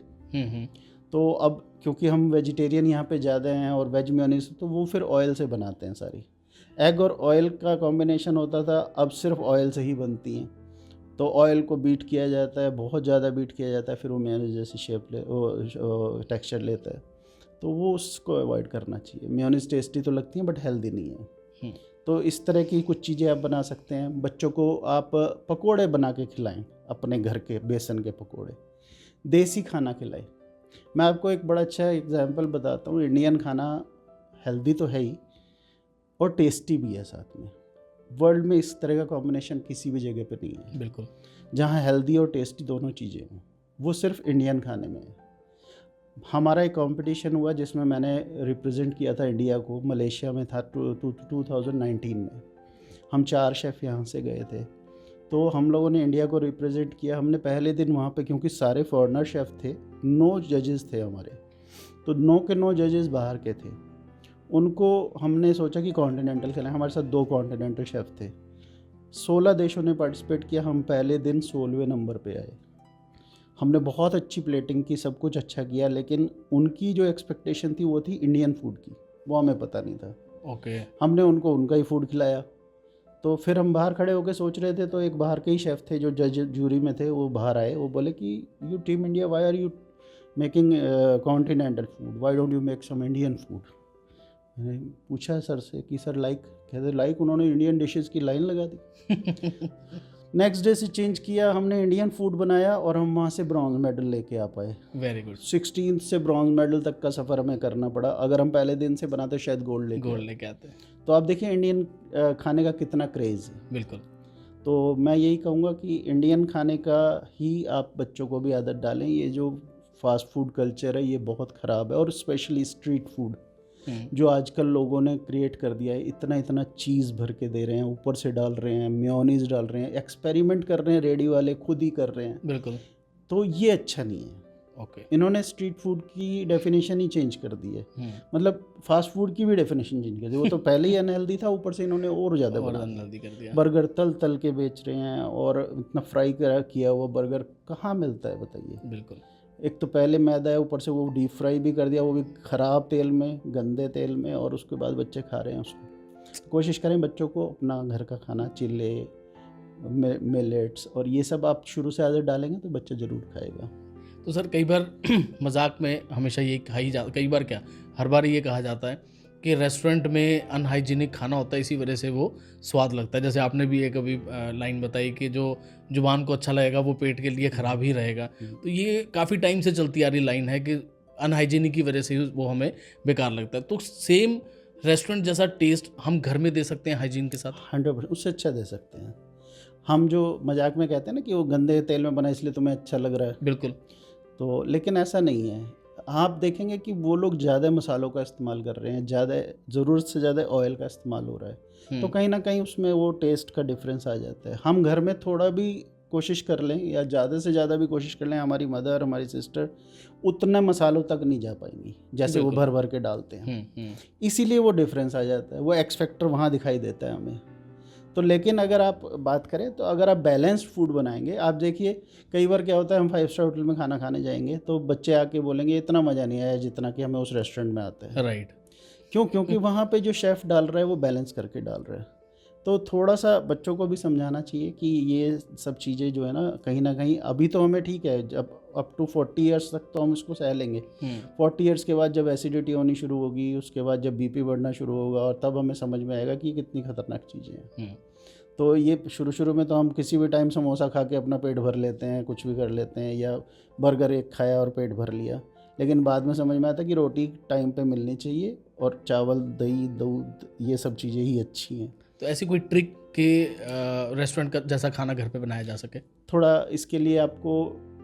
तो अब क्योंकि हम वेजिटेरियन यहाँ पे ज़्यादा हैं और वेज मेयोनीज़, तो वो फिर ऑयल से बनाते हैं सारी। एग और ऑयल का कॉम्बिनेशन होता था, अब सिर्फ ऑयल से ही बनती हैं। तो ऑयल को बीट किया जाता है, बहुत ज़्यादा बीट किया जाता है, फिर वो मेयोनीज़ जैसी शेप वो टेक्सचर लेता है। तो वो उसको अवॉइड करना चाहिए। मेयोनीज़ टेस्टी तो लगती हैं बट हेल्दी नहीं है। तो इस तरह की कुछ चीज़ें आप बना सकते हैं। बच्चों को आप पकोड़े बना के खिलाएं, अपने घर के बेसन के पकोड़े, देसी खाना खिलाएं। मैं आपको एक बड़ा अच्छा एग्जांपल बताता हूँ। इंडियन खाना हेल्दी तो है ही और टेस्टी भी है साथ में। वर्ल्ड में इस तरह का कॉम्बिनेशन किसी भी जगह पे नहीं है। बिल्कुल। जहाँ हेल्दी और टेस्टी दोनों चीज़ें हों, वो सिर्फ इंडियन खाने में है। हमारा एक कंपटीशन हुआ जिसमें मैंने रिप्रेजेंट किया था इंडिया को, मलेशिया में था 2019 में। हम 4 शेफ़ यहाँ से गए थे, तो हम लोगों ने इंडिया को रिप्रेजेंट किया। हमने पहले दिन वहाँ पे, क्योंकि सारे फॉरेनर शेफ़ थे, 9 जजेस थे हमारे, तो 9 के 9 जजेस बाहर के थे। उनको हमने सोचा कि कॉन्टिनेंटल खेलें। हमारे साथ 2 कॉन्टिनेंटल शेफ़ थे। 16 देशों ने पार्टिसिपेट किया। हम पहले दिन 16वें नंबर पे आए। हमने बहुत अच्छी प्लेटिंग की, सब कुछ अच्छा किया, लेकिन उनकी जो एक्सपेक्टेशन थी वो थी इंडियन फूड की, वो हमें पता नहीं था। ओके। हमने उनको उनका ही फूड खिलाया। तो फिर हम बाहर खड़े होकर सोच रहे थे, तो एक बाहर के ही शेफ़ थे जो जज जूरी में थे, वो बाहर आए। वो बोले कि you team India, why are you making continental food, why don't you make some Indian food. मैंने पूछा सर से कि सर कहते लाइक उन्होंने इंडियन डिशेस की लाइन लगा दी। नेक्स्ट डे से चेंज किया, हमने इंडियन फूड बनाया और हम वहाँ से ब्रॉन्ज मेडल लेके आ पाए। Very good. 16 से ब्रॉन्ज मेडल तक का सफ़र हमें करना पड़ा। अगर हम पहले दिन से बनाते शायद गोल्ड लेके आते हैं। तो आप देखिए इंडियन खाने का कितना क्रेज़ है। बिल्कुल। तो मैं यही कहूँगा कि इंडियन खाने का ही आप बच्चों को भी आदत डालें। ये जो फास्ट फूड कल्चर है ये बहुत ख़राब है, और स्पेशली स्ट्रीट फूड जो आजकल लोगों ने क्रिएट कर दिया है। इतना इतना चीज़ भर के दे रहे हैं, ऊपर से डाल रहे हैं, मेयोनीज़ डाल रहे हैं, एक्सपेरिमेंट कर रहे हैं, रेडी वाले खुद ही कर रहे हैं। बिल्कुल। तो ये अच्छा नहीं है। ओके। इन्होंने स्ट्रीट फूड की डेफिनेशन ही चेंज कर दी है। मतलब फास्ट फूड की भी डेफिनेशन चेंज कर दी। वो तो पहले ही अनहेल्दी था, ऊपर से इन्होंने और ज़्यादा अनहेल्दी कर दिया। बर्गर तल के बेच रहे हैं, और इतना फ्राई किया हुआ बर्गर कहाँ मिलता है बताइए। बिल्कुल। एक तो पहले मैदा है, ऊपर से वो डीप फ्राई भी कर दिया, वो भी ख़राब तेल में, गंदे तेल में, और उसके बाद बच्चे खा रहे हैं उसको। कोशिश करें बच्चों को अपना घर का खाना, चिल्ले, मिलेट्स और ये सब आप शुरू से आदत डालेंगे तो बच्चा ज़रूर खाएगा। तो सर कई बार मजाक में हमेशा ये कई बार क्या, हर बार ये कहा जाता है कि रेस्टोरेंट में अनहाइजीनिक खाना होता है, इसी वजह से वो स्वाद लगता है। जैसे आपने भी एक अभी लाइन बताई कि जो जुबान को अच्छा लगेगा वो पेट के लिए ख़राब ही रहेगा। तो ये काफ़ी टाइम से चलती आ रही लाइन है कि अनहाइजीनिक की वजह से वो हमें बेकार लगता है। तो सेम रेस्टोरेंट जैसा टेस्ट हम घर में दे सकते हैं हाइजीन के साथ? 100% उससे अच्छा दे सकते हैं। हम जो मजाक में कहते हैं ना कि वो गंदे तेल में बना इसलिए तुम्हें अच्छा लग रहा है, बिल्कुल। तो लेकिन ऐसा नहीं है। आप देखेंगे कि वो लोग ज़्यादा मसालों का इस्तेमाल कर रहे हैं, ज़्यादा ज़रूरत से ज़्यादा ऑयल का इस्तेमाल हो रहा है, तो कहीं ना कहीं उसमें वो टेस्ट का डिफरेंस आ जाता है। हम घर में थोड़ा भी कोशिश कर लें, या ज़्यादा से ज़्यादा भी कोशिश कर लें, हमारी मदर, हमारी सिस्टर उतने मसालों तक नहीं जा पाएंगी जैसे वो भर भर के डालते हैं। इसीलिए वो डिफरेंस आ जाता है, वो एक्स फैक्टर वहाँ दिखाई देता है हमें। तो लेकिन अगर आप बात करें तो अगर आप बैलेंस्ड फूड बनाएंगे, आप देखिए कई बार क्या होता है, हम 5 स्टार होटल में खाना खाने जाएंगे तो बच्चे आके बोलेंगे इतना मज़ा नहीं आया जितना कि हमें उस रेस्टोरेंट में आता है। राइट। क्यों? क्योंकि वहाँ पे जो शेफ़ डाल रहा है वो बैलेंस करके डाल रहा है। तो थोड़ा सा बच्चों को भी समझाना चाहिए कि ये सब चीज़ें जो है ना कहीं अभी तो हमें ठीक है, जब अप टू 40 ईयर्स तक तो हम इसको सह लेंगे। 40 ईयर्स के बाद जब एसिडिटी होनी शुरू होगी, उसके बाद जब बीपी बढ़ना शुरू होगा, और तब हमें समझ में आएगा कि कितनी खतरनाक चीज़ें हैं। तो ये शुरू में तो हम किसी भी टाइम समोसा खा के अपना पेट भर लेते हैं, कुछ भी कर लेते हैं, या बर्गर एक खाया और पेट भर लिया, लेकिन बाद में समझ में आता कि रोटी टाइम पे मिलनी चाहिए और चावल, दही, दूध, ये सब चीज़ें ही अच्छी हैं। तो ऐसी कोई ट्रिक कि रेस्टोरेंट का जैसा खाना घर पे बनाया जा सके? थोड़ा इसके लिए आपको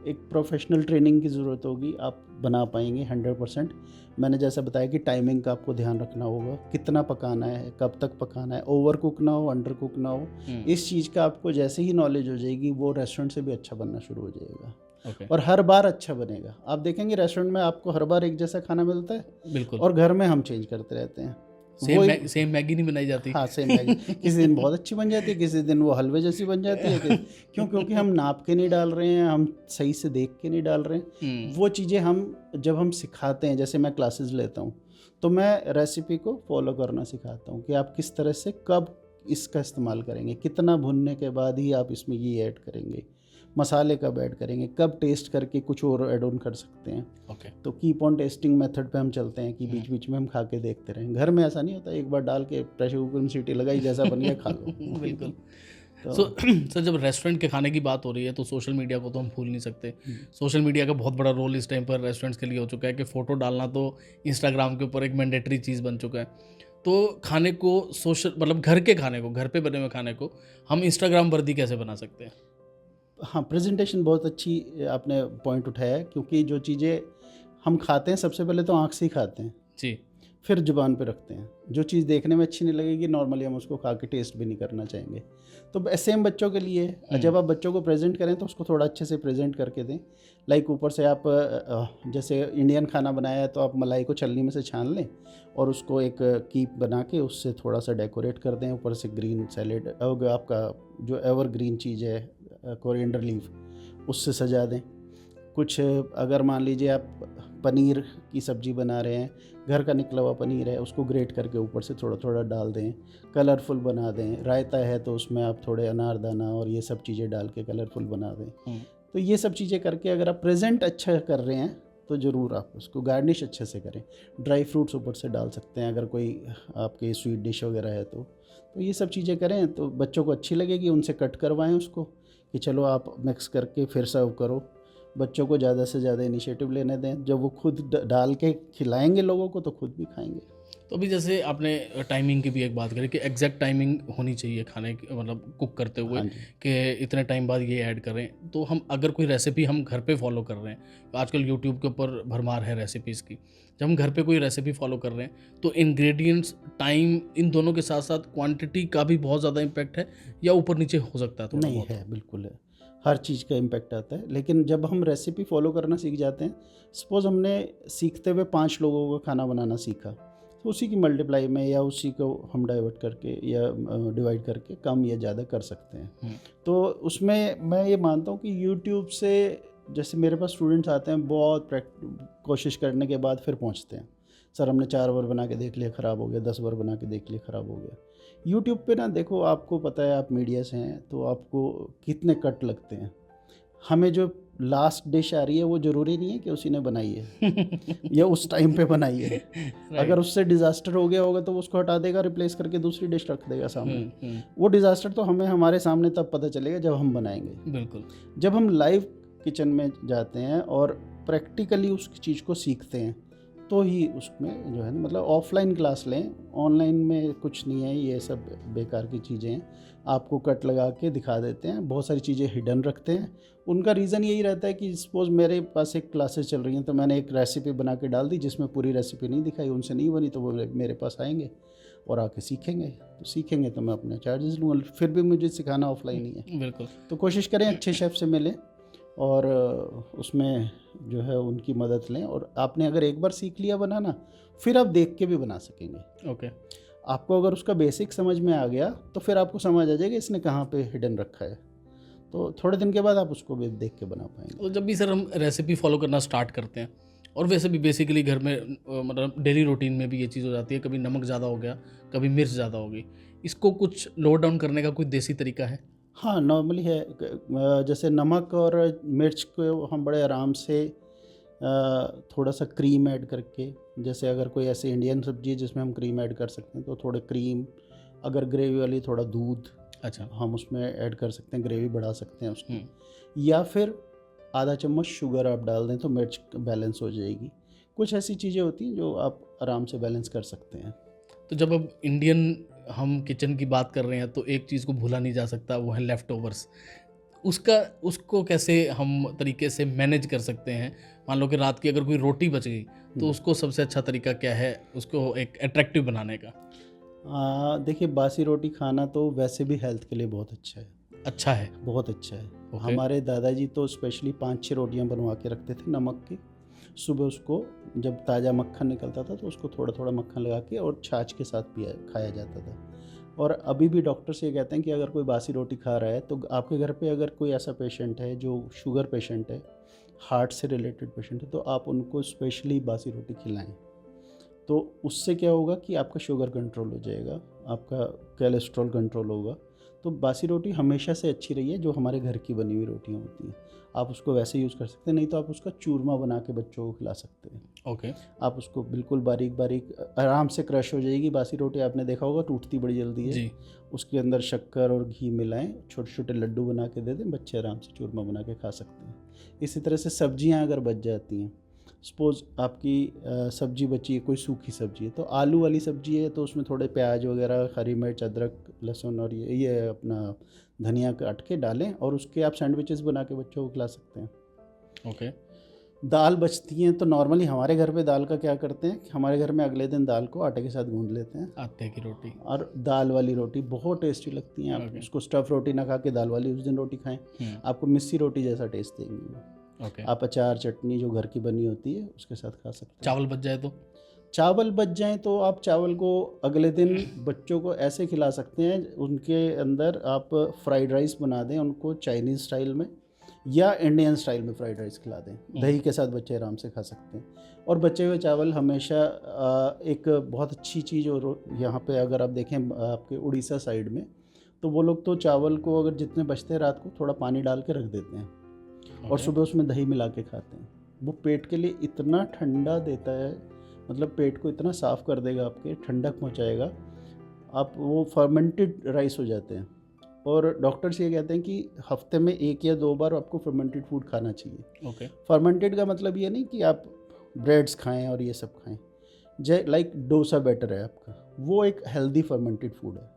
एक प्रोफेशनल ट्रेनिंग की ज़रूरत होगी, आप बना पाएंगे 100%। मैंने जैसा बताया कि टाइमिंग का आपको ध्यान रखना होगा, कितना पकाना है, कब तक पकाना है, ओवर कुक ना हो, अंडर कुक ना हो। इस चीज़ का आपको जैसे ही नॉलेज हो जाएगी, वो रेस्टोरेंट से भी अच्छा बनना शुरू हो जाएगा। ओके, और हर बार अच्छा बनेगा। आप देखेंगे रेस्टोरेंट में आपको हर बार एक जैसा खाना मिलता है, बिल्कुल। और घर में हम चेंज करते रहते हैं। सेम मैगी नहीं बनाई जाती। हाँ, सेम मैगी किसी दिन बहुत अच्छी बन जाती है, किसी दिन वो हलवे जैसी बन जाती है। क्योंकि हम नाप के नहीं डाल रहे हैं, हम सही से देख के नहीं डाल रहे हैं। वो चीज़ें हम जब हम सिखाते हैं, जैसे मैं क्लासेस लेता हूँ, तो मैं रेसिपी को फॉलो करना सिखाता हूँ कि आप किस तरह से कब इसका इस्तेमाल करेंगे, कितना भुनने के बाद ही आप इसमें ये ऐड करेंगे, मसाले कब ऐड करेंगे, कब टेस्ट करके कुछ और ऐड ऑन कर सकते हैं। ओके, तो कीप ऑन टेस्टिंग मेथड पे हम चलते हैं कि बीच बीच में हम खा के देखते रहें। घर में ऐसा नहीं होता, एक बार डाल के प्रेशर कुकर में सीटी लगाई, जैसा बन गया खा लो। बिल्कुल। तो सर, जब रेस्टोरेंट के खाने की बात हो रही है तो सोशल मीडिया को तो हम भूल नहीं सकते। सोशल मीडिया का बहुत बड़ा रोल इस टाइम पर रेस्टोरेंट्स के लिए हो चुका है कि फ़ोटो डालना तो इंस्टाग्राम के ऊपर एक मैंडेटरी चीज़ बन चुका है। तो खाने को सोशल मतलब घर के खाने को, घर पे बने हुए खाने को हम इंस्टाग्राम वर्दी कैसे बना सकते हैं? हाँ, प्रेजेंटेशन बहुत अच्छी आपने पॉइंट उठाया है, क्योंकि जो चीज़ें हम खाते हैं सबसे पहले तो आँख से ही खाते हैं, जी। फिर ज़ुबान पे रखते हैं। जो चीज़ देखने में अच्छी नहीं लगेगी, नॉर्मली हम उसको खा के टेस्ट भी नहीं करना चाहेंगे। तो सेम बच्चों के लिए, जब आप बच्चों को प्रेजेंट करें तो उसको थोड़ा अच्छे से प्रेजेंट करके दें। लाइक ऊपर से आप जैसे इंडियन खाना बनाया है तो आप मलाई को छलनी में से छान लें और उसको एक कीप बना के उससे थोड़ा सा डेकोरेट कर दें। ऊपर से ग्रीन सैलेड, आपका जो एवर ग्रीन चीज़ है कोरिएंडर लीफ, उससे सजा दें। कुछ अगर मान लीजिए आप पनीर की सब्ज़ी बना रहे हैं, घर का निकला हुआ पनीर है, उसको ग्रेट करके ऊपर से थोड़ा थोड़ा डाल दें, कलरफुल बना दें। रायता है तो उसमें आप थोड़े अनारदाना और ये सब चीज़ें डाल के कलरफुल बना दें। तो ये सब चीज़ें करके अगर आप प्रेजेंट अच्छा कर रहे हैं तो ज़रूर आप उसको गार्निश अच्छे से करें। ड्राई फ्रूट्स ऊपर से डाल सकते हैं अगर कोई आपके स्वीट डिश वगैरह है तो ये सब चीज़ें करें तो बच्चों को अच्छी लगेगी। उनसे कट करवाएं उसको कि चलो आप मिक्स करके फिर सर्व करो। बच्चों को ज़्यादा से ज़्यादा इनिशिएटिव लेने दें। जब वो खुद डाल के खिलाएंगे लोगों को तो खुद भी खाएंगे। तो अभी जैसे आपने टाइमिंग की भी एक बात करी कि एग्जैक्ट टाइमिंग होनी चाहिए खाने की, मतलब कुक करते हुए हाँ जी। कि इतने टाइम बाद ये ऐड करें। तो हम अगर कोई रेसिपी हम घर पे फॉलो कर रहे हैं, तो आजकल यूट्यूब के ऊपर भरमार है रेसिपीज़ की। जब हम घर पे कोई रेसिपी फॉलो कर रहे हैं तो इंग्रेडिएंट्स, टाइम, इन दोनों के साथ साथ क्वांटिटी का भी बहुत ज़्यादा इम्पैक्ट है या ऊपर नीचे हो सकता है थोड़ा नहीं बहुत? है, बिल्कुल है। हर चीज़ का इम्पैक्ट आता है, लेकिन जब हम रेसिपी फॉलो करना सीख जाते हैं, सपोज़ हमने सीखते हुए 5 लोगों का खाना बनाना सीखा, तो उसी की मल्टीप्लाई में या उसी को हम डाइवर्ट करके या डिवाइड करके कम या ज़्यादा कर सकते हैं। तो उसमें मैं ये मानता हूँ कि यूट्यूब से, जैसे मेरे पास स्टूडेंट्स आते हैं बहुत कोशिश करने के बाद फिर पहुँचते हैं, सर हमने 4 बार बना के देख लिया ख़राब हो गया, 10 बार बना के देख लिया ख़राब हो गया। यूट्यूब पे ना देखो, आपको पता है आप मीडिया से हैं तो आपको कितने कट लगते हैं। हमें जो लास्ट डिश आ रही है वो ज़रूरी नहीं है कि उसी ने बनाई है या उस टाइम पे बनाई है। अगर उससे डिज़ास्टर हो गया होगा तो वो उसको हटा देगा, रिप्लेस करके दूसरी डिश रख देगा सामने। वो डिज़ास्टर तो हमें हमारे सामने तब पता चलेगा जब हम बनाएंगे। बिल्कुल। जब हम लाइव किचन में जाते हैं और प्रैक्टिकली उस चीज़ को सीखते हैं तो ही उसमें जो है ना, मतलब ऑफलाइन क्लास लें, ऑनलाइन में कुछ नहीं है, ये सब बेकार की चीज़ें हैं। आपको कट लगा के दिखा देते हैं, बहुत सारी चीज़ें हिडन रखते हैं। उनका रीज़न यही रहता है कि सपोज़ मेरे पास एक क्लासेस चल रही हैं तो मैंने एक रेसिपी बना के डाल दी जिसमें पूरी रेसिपी नहीं दिखाई, उनसे नहीं बनी, तो वो मेरे पास आएंगे और आके सीखेंगे। तो सीखेंगे तो मैं अपने चार्जेस लूँगा, फिर भी मुझे सिखाना ऑफलाइन ही है। बिल्कुल। तो कोशिश करें अच्छे शेफ़ से मिलें और उसमें जो है उनकी मदद लें। और आपने अगर एक बार सीख लिया बनाना, फिर आप देख के भी बना सकेंगे। ओके। आपको अगर उसका बेसिक समझ में आ गया तो फिर आपको समझ आ जाएगा इसने कहाँ पे हिडन रखा है, तो थोड़े दिन के बाद आप उसको भी देख के बना पाएंगे। तो जब भी सर हम रेसिपी फॉलो करना स्टार्ट करते हैं, और वैसे भी बेसिकली घर में मतलब डेली रूटीन में भी ये चीज़ हो जाती है, कभी नमक ज़्यादा हो गया, कभी मिर्च ज़्यादा हो गई, इसको कुछ लो डाउन करने का कोई देसी तरीका है? हाँ, नॉर्मली है। जैसे नमक और मिर्च को हम बड़े आराम से थोड़ा सा क्रीम ऐड करके, जैसे अगर कोई ऐसी इंडियन सब्जी है जिसमें हम क्रीम ऐड कर सकते हैं तो थोड़े क्रीम, अगर ग्रेवी वाली थोड़ा दूध अच्छा। हम उसमें ऐड कर सकते हैं, ग्रेवी बढ़ा सकते हैं उसकी। या फिर आधा चम्मच शुगर आप डाल दें तो मिर्च बैलेंस हो जाएगी। कुछ ऐसी चीज़ें होती हैं जो आप आराम से बैलेंस कर सकते हैं। तो जब अब इंडियन हम किचन की बात कर रहे हैं तो एक चीज़ को भूला नहीं जा सकता, वो है लेफ़्ट ओवर्स। उसको कैसे हम तरीके से मैनेज कर सकते हैं? मान लो कि रात की अगर कोई रोटी बच गई तो उसको सबसे अच्छा तरीका क्या है उसको एक अट्रैक्टिव बनाने का? देखिए, बासी रोटी खाना तो वैसे भी हेल्थ के लिए बहुत अच्छा है, अच्छा है। बहुत अच्छा है। ओके। हमारे दादाजी तो स्पेशली 5-6 रोटियां बनवा के रखते थे नमक की। सुबह उसको जब ताज़ा मक्खन निकलता था तो उसको थोड़ा थोड़ा मक्खन लगा के और छाछ के साथ पिया खाया जाता था। और अभी भी डॉक्टर्स ये कहते हैं कि अगर कोई बासी रोटी खा रहा है तो आपके घर पे अगर कोई ऐसा पेशेंट है जो शुगर पेशेंट है, हार्ट से रिलेटेड पेशेंट है, तो आप उनको स्पेशली बासी रोटी खिलाएं। तो उससे क्या होगा कि आपका शुगर कंट्रोल हो जाएगा, आपका कोलेस्ट्रॉल कंट्रोल होगा। तो बासी रोटी हमेशा से अच्छी रही है, जो हमारे घर की बनी हुई रोटियां होती हैं। आप उसको वैसे यूज़ कर सकते हैं, नहीं तो आप उसका चूरमा बना के बच्चों को खिला सकते हैं। ओके। आप उसको बिल्कुल बारीक बारीक आराम से क्रश हो जाएगी बासी रोटी, आपने देखा होगा टूटती बड़ी जल्दी है। जी। उसके अंदर शक्कर और घी मिलाएं, छोटे छोटे लड्डू बना के दे दें, बच्चे आराम से चूरमा बना के खा सकते हैं। इसी तरह से सब्जियां अगर बच जाती हैं, सपोज़ आपकी सब्जी बची है, कोई सूखी सब्जी है, तो आलू वाली सब्जी है तो उसमें थोड़े प्याज वगैरह, हरी मिर्च, अदरक, लहसुन और ये अपना धनिया काट के डालें और उसके आप सैंडविचेस बना के बच्चों को खिला सकते हैं। ओके। दाल बचती हैं तो नॉर्मली हमारे घर पे दाल का क्या करते हैं कि हमारे घर में अगले दिन दाल को आटे के साथ गूंद लेते हैं, आटे की रोटी। और दाल वाली रोटी बहुत टेस्टी लगती हैं। आप ओके। उसको स्टफ़ रोटी ना खा के दाल वाली उस दिन रोटी खाएं, आपको मिस्सी रोटी जैसा टेस्ट देंगी वो। ओके। आप अचार चटनी जो घर की बनी होती है उसके साथ खा सकते हैं। चावल बच जाए तो? चावल बच जाएं तो आप चावल को अगले दिन बच्चों को ऐसे खिला सकते हैं, उनके अंदर आप फ्राइड राइस बना दें उनको चाइनीज़ स्टाइल में या इंडियन स्टाइल में फ्राइड राइस खिला दें, दही के साथ बच्चे आराम से खा सकते हैं। और बचे हुए चावल हमेशा एक बहुत अच्छी चीज़, और यहाँ पे अगर आप देखें आपके उड़ीसा साइड में, तो वो लोग तो चावल को अगर जितने बचते हैं रात को थोड़ा पानी डाल के रख देते हैं और ओके। सुबह उसमें दही मिला के खाते हैं। वो पेट के लिए इतना ठंडा देता है, मतलब पेट को इतना साफ़ कर देगा, आपके ठंडक पहुँचाएगा। आप वो फर्मेंटेड राइस हो जाते हैं। और डॉक्टर्स ये कहते हैं कि हफ्ते में 1 या 2 बार आपको फर्मेंटेड फूड खाना चाहिए। ओके। फर्मेंटेड का मतलब ये नहीं कि आप ब्रेड्स खाएं और ये सब खाएं। लाइक डोसा बैटर है आपका, वो एक हेल्दी फर्मेंटेड फूड है।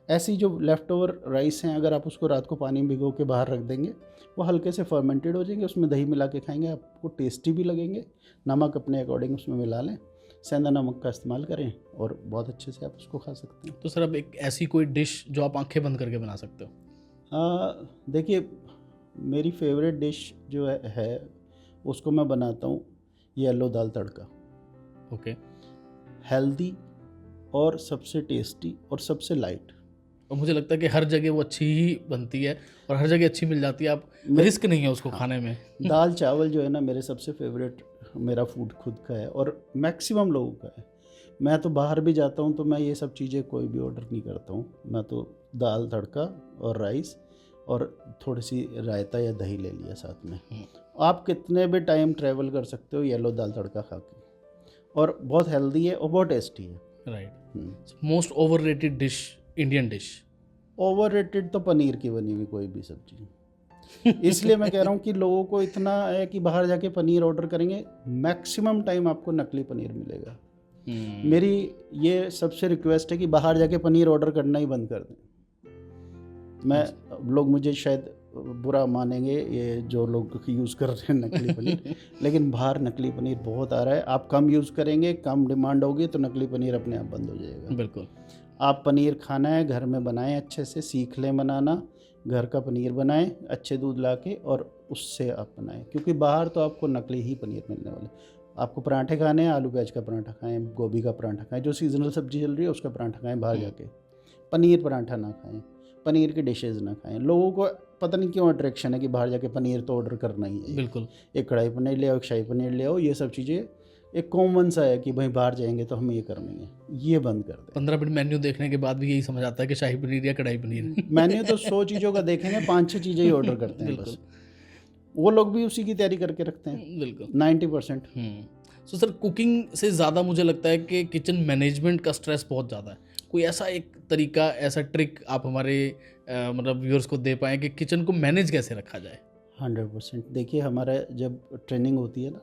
ऐसी जो लेफ़्ट ओवर राइस हैं, अगर आप उसको रात को पानी में भिगो के बाहर रख देंगे, वो हल्के से फर्मेंटेड हो जाएंगे, उसमें दही मिला के खाएंगे, आपको टेस्टी भी लगेंगे। नमक अपने अकॉर्डिंग उसमें मिला लें, सेंधा नमक का इस्तेमाल करें और बहुत अच्छे से आप उसको खा सकते हैं। तो सर अब एक ऐसी कोई डिश जो आप आंखें बंद करके बना सकते हो? देखिए, मेरी फेवरेट डिश जो है उसको मैं बनाता हूँ, येलो दाल तड़का। ओके। हेल्दी और सबसे टेस्टी और सबसे लाइट। और मुझे लगता है कि हर जगह वो अच्छी ही बनती है और हर जगह अच्छी मिल जाती है, आप रिस्क नहीं है उसको खाने में। दाल चावल जो है ना, मेरे सबसे फेवरेट, मेरा फूड खुद का है और मैक्सिमम लोगों का है। मैं तो बाहर भी जाता हूँ तो मैं ये सब चीज़ें कोई भी ऑर्डर नहीं करता हूँ, मैं तो दाल तड़का और राइस और थोड़ी सी रायता या दही ले लिया साथ में। आप कितने भी टाइम ट्रैवल कर सकते हो येलो दाल तड़का खा के, और बहुत हेल्दी है और बहुत टेस्टी है। Right. Most overrated dish, Indian dish? Overrated तो पनीर की बनी हुई कोई भी सब्जी। इसलिए मैं कह रहा हूँ कि लोगों को इतना है कि बाहर जाके पनीर ऑर्डर करेंगे, मैक्सिमम टाइम आपको नकली पनीर मिलेगा। मेरी ये सबसे रिक्वेस्ट है कि बाहर जाके पनीर ऑर्डर करना ही बंद कर दें। लोग मुझे शायद बुरा मानेंगे, ये जो लोग यूज़ कर रहे हैं नकली पनीर, लेकिन बाहर नकली पनीर बहुत आ रहा है। आप कम यूज़ करेंगे, कम डिमांड होगी तो नकली पनीर अपने आप बंद हो जाएगा। बिल्कुल। आप पनीर खाना है घर में बनाएं, अच्छे से सीख लें बनाना, घर का पनीर बनाएं अच्छे दूध ला के और उससे आप बनाएं, क्योंकि बाहर तो आपको नकली ही पनीर मिलने वाले। आपको पराठे खाने हैं, आलू प्याज का पराठा खाएं, गोभी का पराठा खाएं, जो सीजनल सब्जी चल रही है उसका पराठा खाएं बाहर जाके। पनीर पराठा ना खाएं, पनीर के डिशेज़ ना खाएं। लोगों को पता नहीं क्यों अट्रैक्शन है कि बाहर जाके पनीर तो ऑर्डर करना ही है। बिल्कुल। एक कढ़ाई पनीर ले आओ, एक शाही पनीर ले आओ, ये सब चीज़ें एक कॉमन सा है कि भाई बाहर जाएंगे तो हमें ये करनी है, ये बंद कर दें। 15 मिनट मेन्यू देखने के बाद भी यही समझ आता है कि शाही पनीर या कढ़ाई पनीर। मैंने तो 100 चीज़ों का देखेंगे, 5-6 चीज़ें ही ऑर्डर करते हैं बस। वो लोग भी उसी की तैयारी करके रखते हैं। बिल्कुल 90%। सो सर, कुकिंग से ज़्यादा मुझे लगता है कि किचन मैनेजमेंट का स्ट्रेस बहुत ज़्यादा है। कोई ऐसा एक तरीका, ऐसा ट्रिक आप हमारे मतलब व्यूअर्स को दे पाएँ कि किचन को मैनेज कैसे रखा जाए? 100%। देखिए, हमारा जब ट्रेनिंग होती है ना,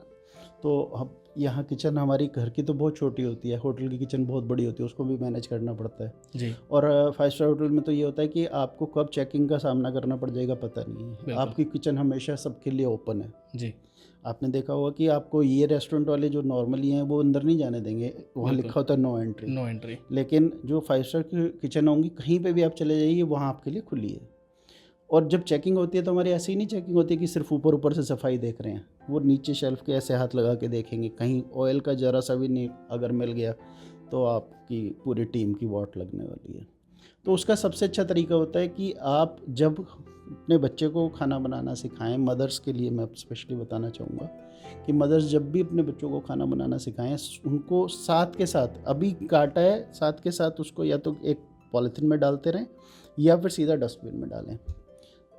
तो हम यहाँ किचन हमारी घर की तो बहुत छोटी होती है, होटल की किचन बहुत बड़ी होती है, उसको भी मैनेज करना पड़ता है। जी, और 5 स्टार होटल में तो ये होता है कि आपको कब चेकिंग का सामना करना पड़ जाएगा पता नहीं है। बिल्कुल। आपकी किचन हमेशा सबके लिए ओपन है। जी, आपने देखा होगा कि आपको ये रेस्टोरेंट वाले जो नॉर्मली हैं वो अंदर नहीं जाने देंगे, वहाँ बिल्कुल। लिखा होता है नो एंट्री। No entry. लेकिन जो 5 स्टार की किचन होंगी, कहीं पे भी आप चले जाइए, वहाँ आपके लिए खुली है। और जब चेकिंग होती है तो हमारी ऐसी ही नहीं चेकिंग होती कि सिर्फ ऊपर ऊपर से सफाई देख रहे हैं, वो नीचे शेल्फ के ऐसे हाथ लगा के देखेंगे, कहीं ऑयल का ज़रा सा भी नहीं अगर मिल गया तो आपकी पूरी टीम की वाट लगने वाली है। तो उसका सबसे अच्छा तरीका होता है कि आप जब अपने बच्चे को खाना बनाना सिखाएं, मदर्स के लिए मैं स्पेशली बताना चाहूँगा कि मदर्स जब भी अपने बच्चों को खाना बनाना सिखाएं, उनको साथ के साथ, अभी काटा है साथ के साथ उसको या तो एक पॉलीथीन में डालते रहें या फिर सीधा डस्टबिन में डालें।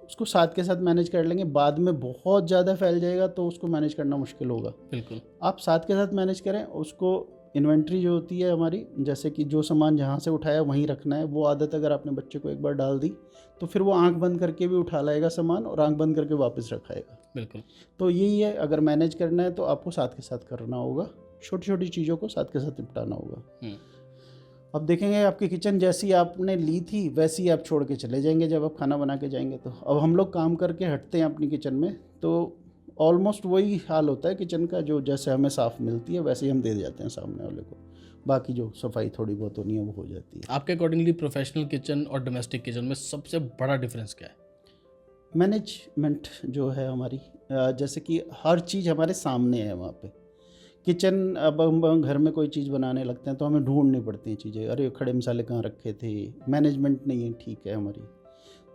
उसको साथ के साथ मैनेज कर लेंगे, बाद में बहुत ज़्यादा फैल जाएगा तो उसको मैनेज करना मुश्किल होगा। बिल्कुल। आप साथ के साथ मैनेज करें, उसको इन्वेंट्री जो होती है हमारी, जैसे कि जो सामान जहाँ से उठाया वहीं रखना है, वो आदत अगर आपने बच्चे को एक बार डाल दी तो फिर वो आंख बंद करके भी उठा लाएगा सामान और आंख बंद करके वापस रखाएगा। बिल्कुल। तो यही है, अगर मैनेज करना है तो आपको साथ के साथ करना होगा, छोटी छोटी चीज़ों को साथ के साथ निपटाना होगा। अब देखेंगे आपकी किचन जैसी आपने ली थी वैसी आप छोड़ के चले जाएंगे जब आप खाना बना के जाएंगे। तो अब हम लोग काम करके हटते हैं अपनी किचन में तो ऑलमोस्ट वही हाल होता है किचन का, जो जैसे हमें साफ़ मिलती है वैसे ही हम दे जाते हैं सामने वाले को, बाकी जो सफाई थोड़ी बहुत होनी है वो हो जाती है। आपके अकॉर्डिंगली प्रोफेशनल किचन और डोमेस्टिक किचन में सबसे बड़ा डिफरेंस क्या है? मैनेजमेंट जो है हमारी, जैसे कि हर चीज़ हमारे सामने है वहाँ पे। किचन, अब हम घर में कोई चीज़ बनाने लगते हैं तो हमें ढूंढनी पड़ती हैं चीज़ें, अरे खड़े मसाले कहाँ रखे थे, मैनेजमेंट नहीं है ठीक है हमारी।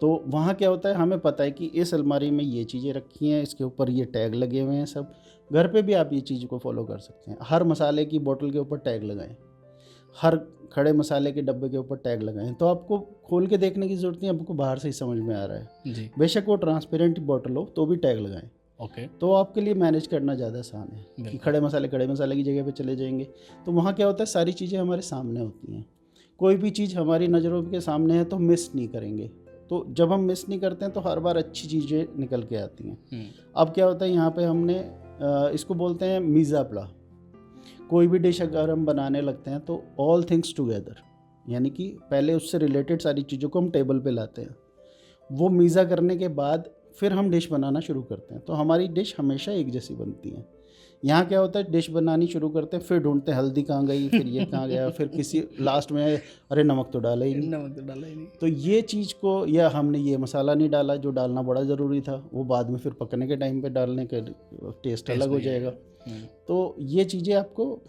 तो वहाँ क्या होता है, हमें पता है कि इस अलमारी में ये चीज़ें रखी हैं, इसके ऊपर ये टैग लगे हुए हैं सब। घर पे भी आप ये चीज़ को फॉलो कर सकते हैं, हर मसाले की बोतल के ऊपर टैग लगाएं, हर खड़े मसाले के डब्बे के ऊपर टैग लगाएं, तो आपको खोल के देखने की ज़रूरत नहीं, आपको बाहर से ही समझ में आ रहा है। जी। बेशक वो ट्रांसपेरेंट बोतल हो तो भी टैग लगाएं, ओके। तो आपके लिए मैनेज करना ज़्यादा आसान है कि बिल्कुल। खड़े मसाले की जगह पे चले जाएंगे। तो वहाँ क्या होता है, सारी चीज़ें हमारे सामने होती हैं, कोई भी चीज़ हमारी नज़रों के सामने है तो मिस नहीं करेंगे। तो जब हम मिस नहीं करते हैं तो हर बार अच्छी चीज़ें निकल के आती हैं। अब क्या होता है, यहाँ पे हमने इसको बोलते हैं मीज़ा प्ला। कोई भी डिश अगर हम बनाने लगते हैं तो ऑल थिंग्स टुगेदर, यानी कि पहले उससे रिलेटेड सारी चीज़ों को हम टेबल पे लाते हैं, वो मीज़ा करने के बाद फिर हम डिश बनाना शुरू करते हैं। तो हमारी डिश हमेशा एक जैसी बनती है। यहाँ क्या होता है, डिश बनानी शुरू करते हैं फिर ढूंढते हैं हल्दी कहाँ गई, फिर ये कहाँ गया, फिर किसी लास्ट में अरे नमक तो डाला ही नहीं। नमक तो डाला ही नहीं। तो ये चीज़ को, या हमने ये मसाला नहीं डाला जो डालना बड़ा ज़रूरी था, वो बाद में फिर पकने के टाइम पे डालने के टेस्ट अलग हो जाएगा। तो ये चीज़ें आपको,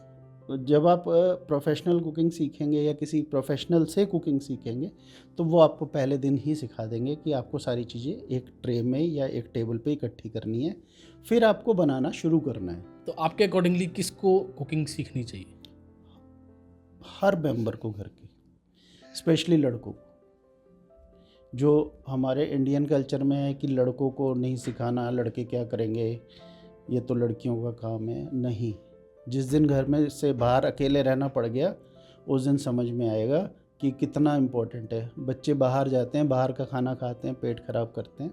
जब आप प्रोफेशनल कुकिंग सीखेंगे या किसी प्रोफेशनल से कुकिंग सीखेंगे तो वो आपको पहले दिन ही सिखा देंगे कि आपको सारी चीज़ें एक ट्रे में या एक टेबल पे इकट्ठी करनी है, फिर आपको बनाना शुरू करना है। तो आपके अकॉर्डिंगली किसको कुकिंग सीखनी चाहिए? हर मेंबर को घर के, स्पेशली लड़कों को। जो हमारे इंडियन कल्चर में है कि लड़कों को नहीं सिखाना, लड़के क्या करेंगे, ये तो लड़कियों का काम है, नहीं। जिस दिन घर में से बाहर अकेले रहना पड़ गया उस दिन समझ में आएगा कि कितना इम्पोर्टेंट है। बच्चे बाहर जाते हैं, बाहर का खाना खाते हैं, पेट खराब करते हैं।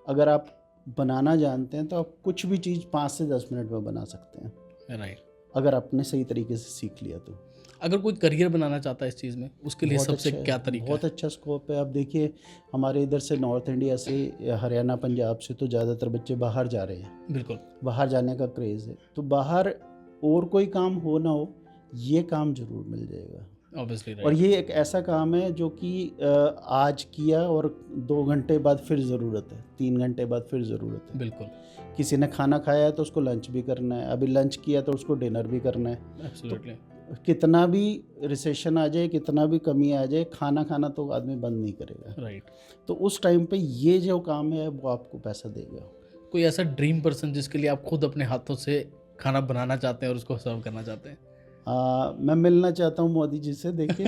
अगर आप बनाना जानते हैं तो आप कुछ भी चीज़ 5 से 10 मिनट में बना सकते हैं, राइट। अगर आपने सही तरीके से सीख लिया तो। अगर कोई करियर बनाना चाहता है इस चीज़ में, उसके लिए बहुत सबसे अच्छा है, क्या तरीका बहुत है? अच्छा स्कोप है। आप देखिए हमारे इधर से नॉर्थ इंडिया से, हरियाणा पंजाब से तो ज़्यादातर बच्चे बाहर जा रहे हैं, बिल्कुल। बाहर जाने का क्रेज़ है। तो बाहर और कोई काम हो ना हो, ये काम ज़रूर मिल जाएगा। ऑब्वियसली और राइट। ये एक ऐसा काम है जो कि आज किया और 2 घंटे बाद फिर ज़रूरत है, 3 घंटे बाद फिर ज़रूरत है। बिल्कुल। किसी ने खाना खाया है तो उसको लंच भी करना है, अभी लंच किया तो उसको डिनर भी करना है। एब्सोल्युटली। कितना भी रिसेशन आ जाए, कितना भी कमी आ जाए, खाना खाना तो आदमी बंद नहीं करेगा। राइट। तो उस टाइम पे ये जो काम है वो आपको पैसा देगा। कोई ऐसा ड्रीम पर्सन जिसके लिए आप खुद अपने हाथों से खाना बनाना चाहते हैं और उसको सर्व करना चाहते हैं? मैं मिलना चाहता हूँ मोदी जी से, देखिए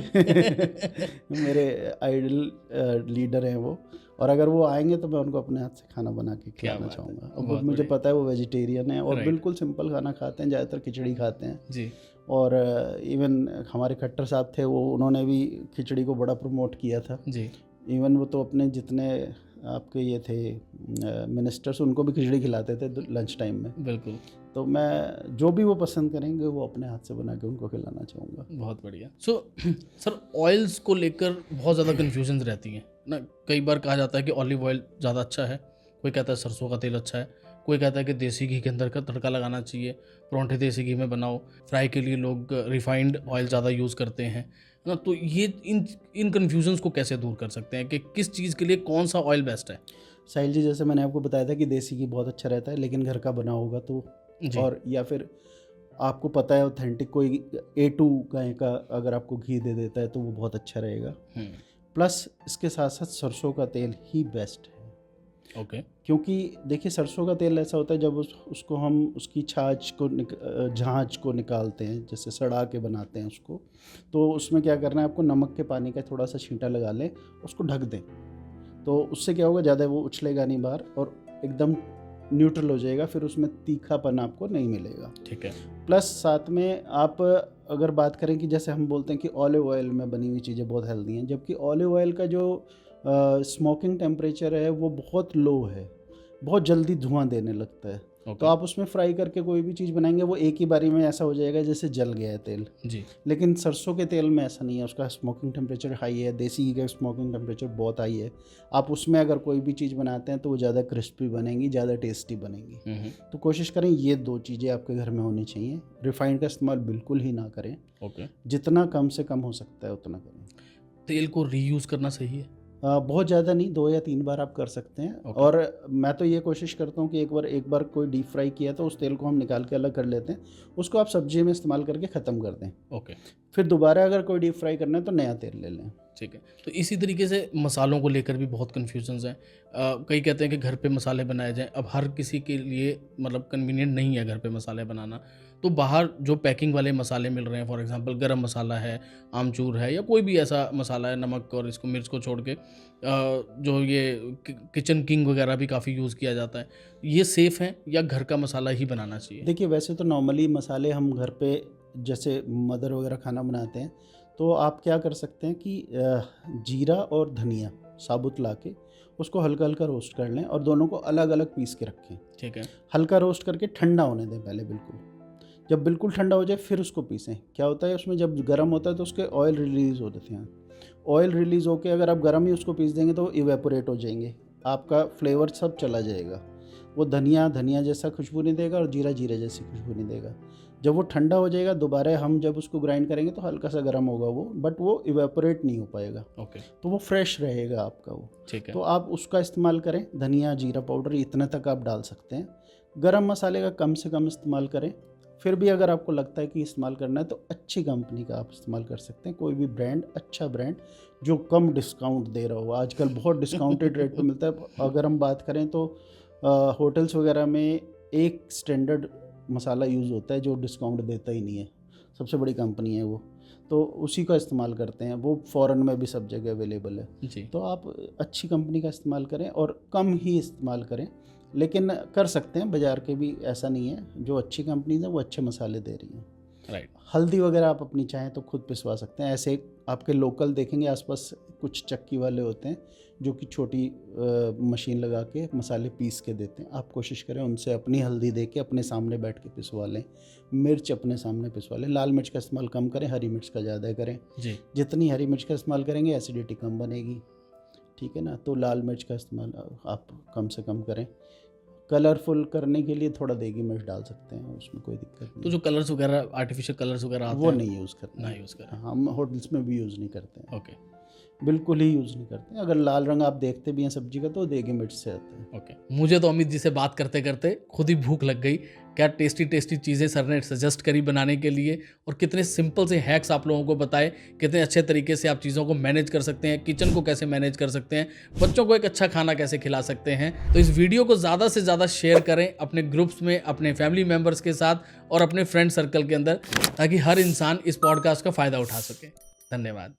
मेरे आइडल लीडर हैं वो, और अगर वो आएंगे तो मैं उनको अपने हाथ से खाना बना के खिलाना बात है, चाहूँगा। अब बहुत मुझे बढ़िया। पता है वो वेजिटेरियन है और Right. बिल्कुल सिंपल खाना खाते हैं, ज़्यादातर खिचड़ी खाते हैं। जी। और इवन हमारे खट्टर साहब थे, वो उन्होंने भी खिचड़ी को बड़ा प्रमोट किया था। जी। इवन वो तो अपने जितने आपके ये थे मिनिस्टर्स, उनको भी खिचड़ी खिलाते थे लंच टाइम में। बिल्कुल, तो मैं जो भी वो पसंद करेंगे वो अपने हाथ से बना के उनको खिलाना चाहूँगा। बहुत बढ़िया। सो सर, ऑयल्स को लेकर बहुत ज़्यादा कन्फ्यूजन्स रहती हैं ना। कई बार कहा जाता है कि ऑलिव ऑयल ज़्यादा अच्छा है, कोई कहता है सरसों का तेल अच्छा है, कोई कहता है कि देसी घी के अंदर का तड़का लगाना चाहिए, परांठे देसी घी में बनाओ, फ्राई के लिए लोग रिफाइंड ऑयल ज़्यादा यूज़ करते हैं ना। तो ये इन कन्फ्यूजन्स को कैसे दूर कर सकते हैं कि किस चीज़ के लिए कौन सा ऑयल बेस्ट है? साहिल जी, जैसे मैंने आपको बताया था कि देसी घी बहुत अच्छा रहता है, लेकिन घर का बना होगा तो, जी। और या फिर आपको पता है ऑथेंटिक कोई A2 गाय का अगर आपको घी दे देता है तो वो बहुत अच्छा रहेगा। प्लस इसके साथ साथ सरसों का तेल ही बेस्ट है। ओके। क्योंकि देखिए, सरसों का तेल ऐसा होता है जब उसको हम उसकी छाछ को झाँझ को निकालते हैं, जैसे सड़ा के बनाते हैं उसको, तो उसमें क्या करना है आपको, नमक के पानी का थोड़ा सा छींटा लगा लें, उसको ढक दें, तो उससे क्या होगा, ज़्यादा वो उछलेगा नहीं बाहर और एकदम न्यूट्रल हो जाएगा, फिर उसमें तीखापन आपको नहीं मिलेगा। ठीक है। प्लस साथ में आप अगर बात करें कि जैसे हम बोलते हैं कि ऑलिव ऑयल में बनी हुई चीज़ें बहुत हेल्दी हैं, जबकि ऑलिव ऑयल का जो स्मोकिंग टेम्परेचर है वो बहुत लो है, बहुत जल्दी धुआं देने लगता है। तो आप उसमें फ्राई करके कोई भी चीज़ बनाएंगे वो एक ही बारी में ऐसा हो जाएगा जैसे जल गया है तेल जी। लेकिन सरसों के तेल में ऐसा नहीं है, उसका स्मोकिंग टेम्परेचर हाई है, देसी घी का स्मोकिंग टेम्परेचर बहुत हाई है। आप उसमें अगर कोई भी चीज़ बनाते हैं तो वो ज़्यादा क्रिस्पी बनेंगी, ज़्यादा टेस्टी बनेंगी। तो कोशिश करें ये दो चीज़ें आपके घर में होनी चाहिए। रिफाइंड का इस्तेमाल बिल्कुल ही ना करें। ओके। जितना कम से कम हो सकता है उतना करें। तेल को रीयूज़ करना सही है? बहुत ज़्यादा नहीं, 2 या 3 बार आप कर सकते हैं। और मैं तो ये कोशिश करता हूँ कि एक बार कोई डीप फ्राई किया तो उस तेल को हम निकाल के अलग कर लेते हैं, उसको आप सब्जी में इस्तेमाल करके ख़त्म कर दें। ओके। फिर दोबारा अगर कोई डीप फ्राई करना है तो नया तेल ले लें। ठीक है। तो इसी तरीके से मसालों को लेकर भी बहुत कन्फ्यूजन्स हैं। कई कहते हैं कि घर पे मसाले बनाए जाएं। अब हर किसी के लिए मतलब कन्वीनियंट नहीं है घर पे मसाले बनाना, तो बाहर जो पैकिंग वाले मसाले मिल रहे हैं, फॉर एग्जांपल गरम मसाला है, आमचूर है, या कोई भी ऐसा मसाला है, नमक और इसको मिर्च को छोड़ के जो ये किचन किंग वगैरह भी काफ़ी यूज़ किया जाता है, ये सेफ़ है या घर का मसाला ही बनाना चाहिए? देखिए, वैसे तो नॉर्मली मसाले हम घर पे जैसे मदर वगैरह खाना बनाते हैं तो आप क्या कर सकते हैं कि जीरा और धनिया साबुत ला के उसको हल्का हल्का रोस्ट कर लें और दोनों को अलग अलग पीस के रखें। ठीक है। हल्का रोस्ट करके ठंडा होने दें पहले, बिल्कुल जब बिल्कुल ठंडा हो जाए फिर उसको पीसें। क्या होता है उसमें जब गर्म होता है तो उसके ऑयल रिलीज़ होते हैं। ऑयल रिलीज़ होके अगर आप गर्म ही उसको पीस देंगे तो वो इवेपोरेट हो जाएंगे, आपका फ्लेवर सब चला जाएगा। वो धनिया धनिया जैसा खुशबू नहीं देगा और जीरा जीरा जैसी खुशबू नहीं देगा। जब वो ठंडा हो जाएगा दोबारा हम जब उसको ग्राइंड करेंगे तो हल्का सा गर्म होगा वो, बट वो इवेपोरेट नहीं हो पाएगा। ओके। तो वो फ्रेश रहेगा आपका वो। ठीक है। तो आप उसका इस्तेमाल करें, धनिया जीरा पाउडर इतने तक आप डाल सकते हैं। गरम मसाले का कम से कम इस्तेमाल करें। फिर भी अगर आपको लगता है कि इस्तेमाल करना है तो अच्छी कंपनी का आप इस्तेमाल कर सकते हैं। कोई भी ब्रांड, अच्छा ब्रांड जो कम डिस्काउंट दे रहा हो। आजकल बहुत डिस्काउंटेड रेट पे मिलता है। अगर हम बात करें तो होटल्स वगैरह में एक स्टैंडर्ड मसाला यूज़ होता है जो डिस्काउंट देता ही नहीं है, सबसे बड़ी कंपनी है वो, तो उसी का इस्तेमाल करते हैं। वो फ़ॉरेन में भी सब जगह अवेलेबल है जी। तो आप अच्छी कंपनी का इस्तेमाल करें और कम ही इस्तेमाल करें, लेकिन कर सकते हैं बाज़ार के भी, ऐसा नहीं है। जो अच्छी कंपनीज हैं वो अच्छे मसाले दे रही हैं। राइट। हल्दी वगैरह आप अपनी चाहें तो खुद पिसवा सकते हैं। ऐसे आपके लोकल देखेंगे आसपास कुछ चक्की वाले होते हैं जो कि छोटी मशीन लगा के मसाले पीस के देते हैं। आप कोशिश करें उनसे अपनी हल्दी दे के अपने सामने बैठ के पिसवा लें। मिर्च अपने सामने पिसवा लें। लाल मिर्च का इस्तेमाल कम करें, हरी मिर्च का ज़्यादा करें जी। जितनी हरी मिर्च का इस्तेमाल करेंगे एसिडिटी कम बनेगी, ठीक है ना। तो लाल मिर्च का इस्तेमाल आप कम से कम करें। कलरफुल करने के लिए थोड़ा देगी मिर्च डाल सकते हैं, उसमें कोई दिक्कत नहीं। तो जो कलर्स वगैरह, आर्टिफिशियल कलर्स वगैरह आते वो हैं, नहीं यूज़ करते, ना यूज़ करें। हम होटल्स में भी यूज़ नहीं करते हैं। ओके। बिल्कुल ही यूज़ नहीं करते हैं। अगर लाल रंग आप देखते भी हैं सब्जी का तो देगी मिर्च से आता है। ओके। मुझे तो अमित जी से बात करते करते खुद ही भूख लग गई। क्या टेस्टी टेस्टी चीज़ें सर ने सजेस्ट करी बनाने के लिए, और कितने सिंपल से हैक्स आप लोगों को बताए, कितने अच्छे तरीके से आप चीज़ों को मैनेज कर सकते हैं, किचन को कैसे मैनेज कर सकते हैं, बच्चों को एक अच्छा खाना कैसे खिला सकते हैं। तो इस वीडियो को ज़्यादा से ज़्यादा शेयर करें अपने ग्रुप्स में, अपने फैमिली मेम्बर्स के साथ और अपने फ्रेंड सर्कल के अंदर, ताकि हर इंसान इस पॉडकास्ट का फ़ायदा उठा सके। धन्यवाद।